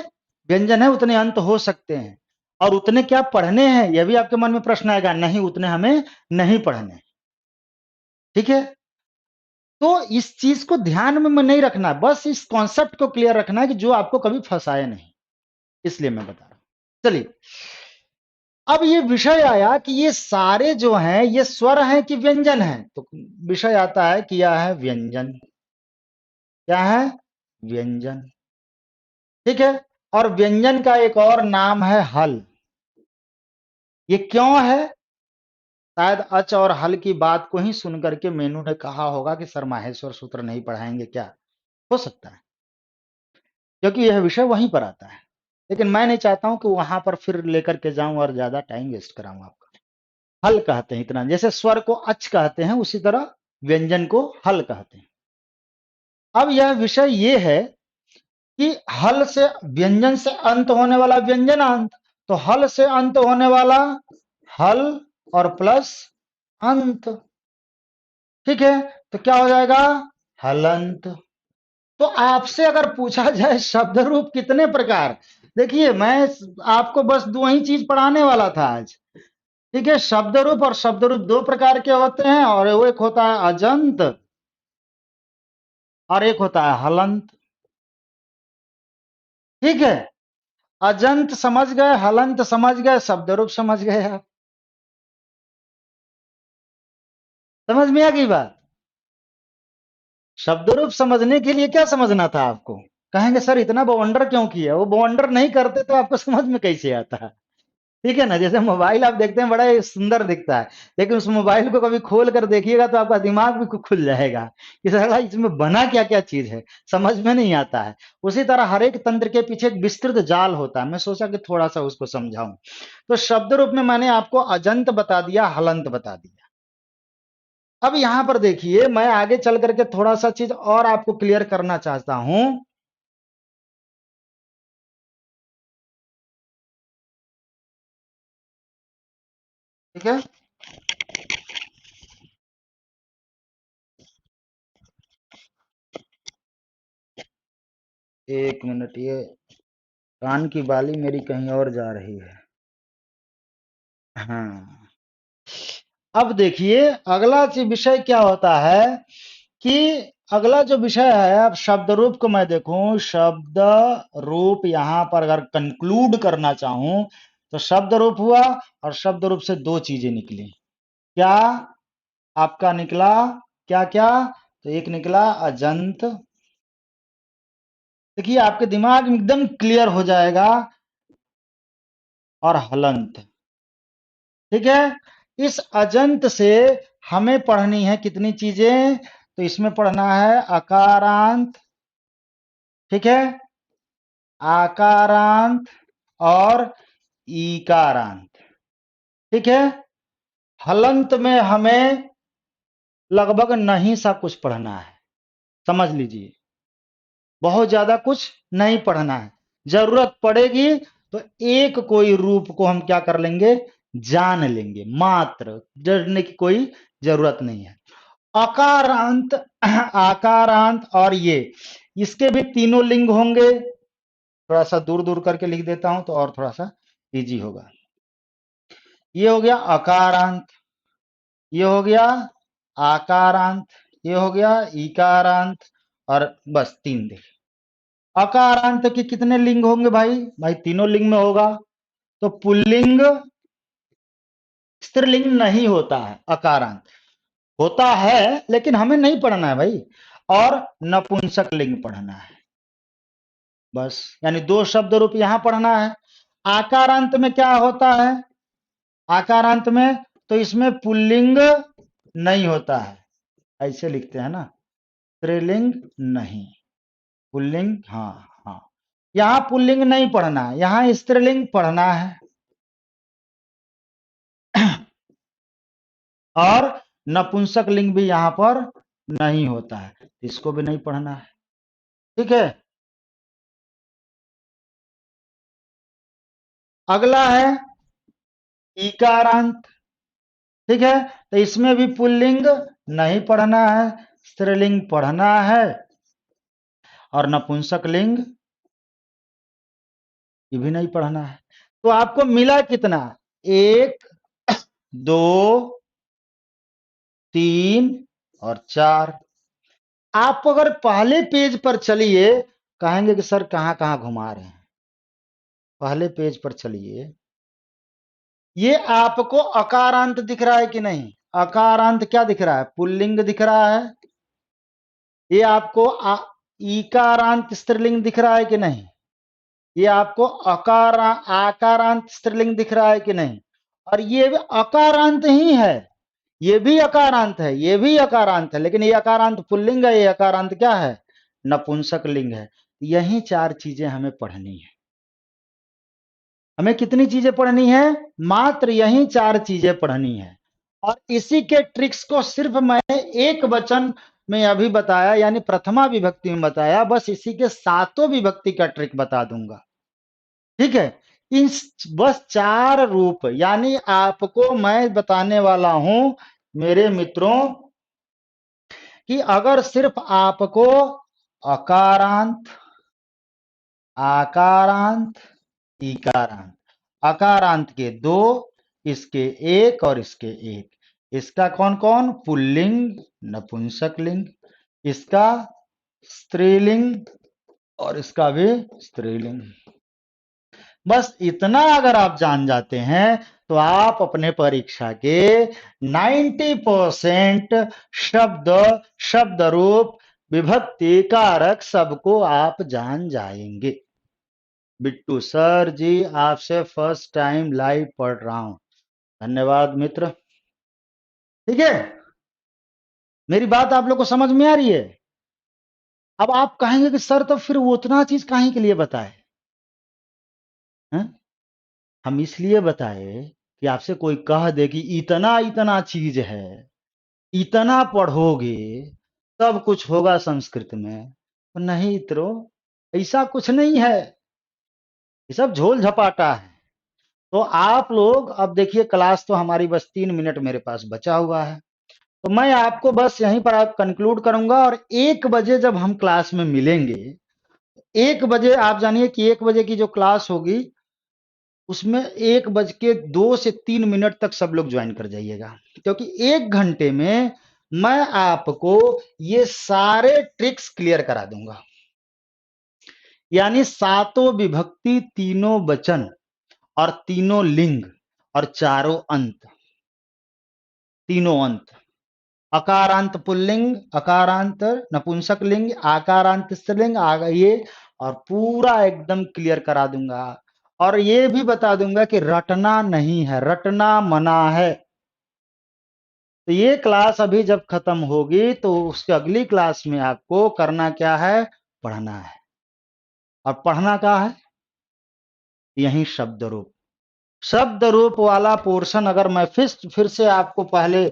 व्यंजन है उतने अंत हो सकते हैं, और उतने क्या पढ़ने हैं, यह भी आपके मन में प्रश्न आएगा। नहीं, उतने हमें नहीं पढ़ने। ठीक है, तो इस चीज को ध्यान में नहीं रखना, बस इस कॉन्सेप्ट को क्लियर रखना है कि जो आपको कभी फंसाए नहीं, इसलिए मैं बता रहा हूं। चलिए, अब ये विषय आया कि ये सारे जो हैं ये स्वर हैं कि व्यंजन हैं, तो विषय आता है कि यह है व्यंजन। क्या है? व्यंजन। ठीक है, और व्यंजन का एक और नाम है हल। ये क्यों है? शायद अच और हल की बात को ही सुनकर के मेनू ने कहा होगा कि सर माहेश्वर सूत्र नहीं पढ़ाएंगे क्या? हो सकता है, क्योंकि यह विषय वहीं पर आता है, लेकिन मैं नहीं चाहता हूं कि वहां पर फिर लेकर के जाऊं और ज्यादा टाइम वेस्ट कराऊं आपका। हल कहते हैं इतना, जैसे स्वर को अच कहते हैं उसी तरह व्यंजन को हल कहते हैं। अब यह विषय ये है कि हल से, व्यंजन से अंत होने वाला व्यंजनांत, तो हल से अंत होने वाला हल और प्लस अंत। ठीक है, तो क्या हो जाएगा? हलंत। तो आपसे अगर पूछा जाए शब्द रूप कितने प्रकार, देखिए मैं आपको बस दो ही चीज पढ़ाने वाला था आज। ठीक है, शब्द रूप, और शब्द रूप दो प्रकार के होते हैं, और वो एक होता है अजंत और एक होता है हलंत। ठीक है, अजंत समझ गए, हलंत समझ गए, शब्द रूप समझ गए आप। समझ में आ गई बात? शब्द रूप समझने के लिए क्या समझना था आपको? कहेंगे सर इतना बवंडर क्यों किया? वो बवंडर नहीं करते तो आपको समझ में कैसे आता? ठीक है ना, जैसे मोबाइल आप देखते हैं बड़ा ही सुंदर दिखता है, लेकिन उस मोबाइल को कभी खोल कर देखिएगा तो आपका दिमाग भी खुल जाएगा कि साला इसमें बना क्या क्या चीज है, समझ में नहीं आता है। उसी तरह हर एक तंत्र के पीछे एक विस्तृत जाल होता है, मैं सोचा कि थोड़ा सा उसको समझाऊं। तो शब्द रूप में मैंने आपको अजंत बता दिया, हलंत बता दिया। अब यहां पर देखिए, मैं आगे चल करके थोड़ा सा चीज और आपको क्लियर करना चाहता हूं। ठीक है, एक मिनट, ये कान की बाली मेरी कहीं और जा रही है। हाँ, अब देखिए अगला विषय क्या होता है कि अगला जो विषय है, अब शब्द रूप को मैं देखूं, शब्द रूप यहां पर अगर कंक्लूड करना चाहूं तो शब्द रूप हुआ, और शब्द रूप से दो चीजें निकली। क्या आपका निकला? क्या क्या? तो एक निकला अजंत। देखिए आपके दिमाग में एकदम क्लियर हो जाएगा, और हलंत। ठीक है, इस अजंत से हमें पढ़नी है कितनी चीजें? तो इसमें पढ़ना है अकारांत, ठीक है, आकारांत और ईकारांत। ठीक है, हलंत में हमें लगभग नहीं सा कुछ पढ़ना है, समझ लीजिए, बहुत ज्यादा कुछ नहीं पढ़ना है। जरूरत पड़ेगी तो एक कोई रूप को हम क्या कर लेंगे? जान लेंगे, मात्र डरने की कोई जरूरत नहीं है। अकारांत, आकारांत और ये, इसके भी तीनों लिंग होंगे। थोड़ा सा दूर दूर करके लिख देता हूं तो और थोड़ा सा इजी होगा। ये हो गया अकारांत, ये हो गया आकारांत, ये हो गया ईकारांत, और बस तीन देखिए। अकारांत के कितने लिंग होंगे भाई? भाई तीनों लिंग में होगा। तो पुल्लिंग, स्त्रीलिंग नहीं होता है अकारांत, होता है लेकिन हमें नहीं पढ़ना है भाई, और नपुंसक लिंग पढ़ना है बस। यानी दो शब्द रूप यहां पढ़ना है। आकारांत में क्या होता है? आकारांत में तो इसमें पुल्लिंग नहीं होता है, ऐसे लिखते हैं ना, स्त्रीलिंग नहीं, पुल्लिंग हाँ हाँ, यहाँ पुल्लिंग नहीं पढ़ना है, यहाँ स्त्रीलिंग पढ़ना है। और नपुंसक लिंग भी यहाँ पर नहीं होता है, इसको भी नहीं पढ़ना है। ठीक है, अगला है ईकारांत। ठीक है, तो इसमें भी पुल्लिंग नहीं पढ़ना है, स्त्रीलिंग पढ़ना है, और नपुंसक लिंग ये भी नहीं पढ़ना है। तो आपको मिला कितना, 1 2 3 और 4। आप अगर पहले पेज पर चलिए, कहेंगे कि सर कहां कहां घुमा रहे हैं। पहले पेज पर चलिए, ये आपको अकारांत दिख रहा है कि नहीं? अकारांत क्या दिख रहा है? पुल्लिंग दिख रहा है। ये आपको ईकारांत स्त्रीलिंग दिख रहा है कि नहीं? ये आपको आकारांत स्त्रीलिंग दिख रहा है कि नहीं? और ये भी अकारांत ही है, ये भी अकारांत है, ये भी अकारांत है, लेकिन ये अकारांत पुल्लिंग है, ये अकारांत क्या है? नपुंसक लिंग है। यही 4 चीजें हमें पढ़नी है। हमें कितनी चीजें पढ़नी है? मात्र यही 4 चीजें पढ़नी है। और इसी के ट्रिक्स को सिर्फ मैं एक वचन में अभी बताया, यानी प्रथमा विभक्ति में बताया, बस इसी के 7 विभक्ति का ट्रिक बता दूंगा। ठीक है, इन बस 4 रूप, यानी आपको मैं बताने वाला हूं मेरे मित्रों कि अगर सिर्फ आपको अकारांत, आकारांत, इकारांत, अकारांत के 2, इसके 1 और इसके 1, इसका कौन कौन? पुल्लिंग, नपुंसक लिंग, इसका स्त्रीलिंग और इसका भी स्त्रीलिंग। बस इतना अगर आप जान जाते हैं तो आप अपने परीक्षा के 90% शब्द, शब्द रूप, विभक्ति, कारक सबको आप जान जाएंगे। बिट्टू सर जी आपसे फर्स्ट टाइम लाइव पढ़ रहा हूं, धन्यवाद मित्र। ठीक है, मेरी बात आप लोग को समझ में आ रही है? अब आप कहेंगे कि सर तो फिर वो उतना चीज काहे के लिए बताए हैं? हम इसलिए बताए कि आपसे कोई कह दे कि इतना इतना चीज है, इतना पढ़ोगे तब कुछ होगा संस्कृत में। तो नहीं इतरो, ऐसा कुछ नहीं है, ये सब झोल झपाटा है। तो आप लोग अब देखिए, क्लास तो हमारी बस 3 मिनट मेरे पास बचा हुआ है, तो मैं आपको बस यहीं पर आप कंक्लूड करूंगा। और 1 बजे जब हम क्लास में मिलेंगे, 1 बजे आप जानिए कि 1 बजे की जो क्लास होगी उसमें 1 बज के 2 से 3 मिनट तक सब लोग ज्वाइन कर जाइएगा, क्योंकि 1 घंटे में मैं आपको ये सारे ट्रिक्स क्लियर करा दूंगा। यानी 7 विभक्ति, 3 वचन और 3 लिंग और 4 अंत, 3 अंत, अकारांत पुल्लिंग, अकारांत नपुंसक लिंग, आकारांत स्त्रीलिंग आ गई, और पूरा एकदम क्लियर करा दूंगा। और ये भी बता दूंगा कि रटना नहीं है, रटना मना है। तो ये क्लास अभी जब खत्म होगी तो उसके अगली क्लास में आपको करना क्या है? पढ़ना है। और पढ़ना क्या है? यही शब्द रूप, शब्द रूप वाला पोर्शन अगर मैं फिर से आपको पहले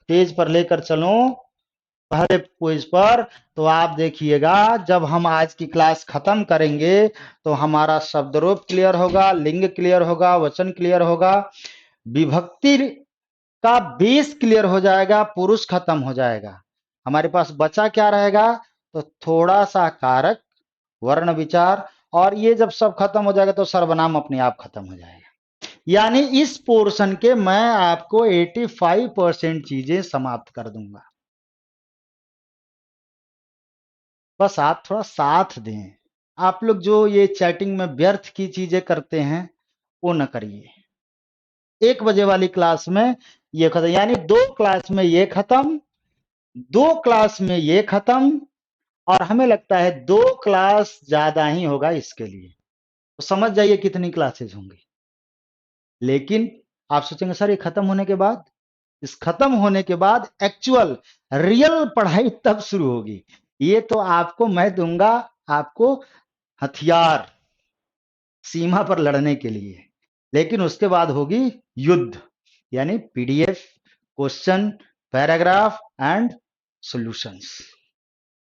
पेज पर लेकर चलूं, पहले पेज पर, तो आप देखिएगा जब हम आज की क्लास खत्म करेंगे तो हमारा शब्द रूप क्लियर होगा, लिंग क्लियर होगा, वचन क्लियर होगा, विभक्ति का बेस क्लियर हो जाएगा, पुरुष खत्म हो जाएगा। हमारे पास बचा क्या रहेगा? तो थोड़ा सा कारक, वर्ण विचार, और ये जब सब खत्म हो जाएगा तो सर्वनाम अपने आप खत्म हो जाएगा। यानी इस पोर्शन के मैं आपको 85% चीजें समाप्त कर दूंगा। बस आप थोड़ा साथ दें। आप लोग जो ये चैटिंग में व्यर्थ की चीजें करते हैं वो न करिए। 1 बजे वाली क्लास में ये खत्म, यानी 2 क्लास में ये खत्म, 2 क्लास में ये खत्म, और हमें लगता है 2 क्लास ज्यादा ही होगा इसके लिए। तो समझ जाइए कितनी क्लासेस होंगी। लेकिन आप सोचेंगे सर ये खत्म होने के बाद इस खत्म होने के बाद एक्चुअल रियल पढ़ाई तब शुरू होगी। ये तो आपको मैं दूंगा, आपको हथियार सीमा पर लड़ने के लिए, लेकिन उसके बाद होगी युद्ध, यानी PDF, question, paragraph and solutions.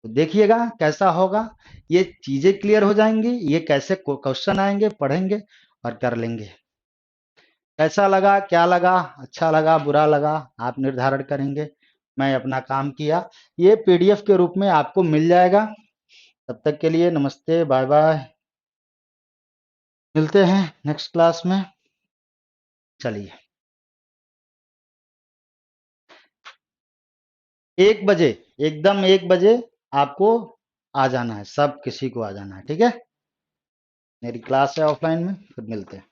तो देखिएगा कैसा होगा, ये चीजें क्लियर हो जाएंगी, ये कैसे क्वेश्चन आएंगे, पढ़ेंगे और कर लेंगे। कैसा लगा, क्या लगा, अच्छा लगा, बुरा लगा, आप निर्धारण करेंगे। मैं अपना काम किया, ये पीडीएफ के रूप में आपको मिल जाएगा। तब तक के लिए नमस्ते, बाय बाय, मिलते हैं नेक्स्ट क्लास में। चलिए 1 बजे, एकदम 1 बजे आपको आ जाना है, सब किसी को आ जाना है, ठीक है। मेरी क्लास है ऑफलाइन में, फिर मिलते हैं।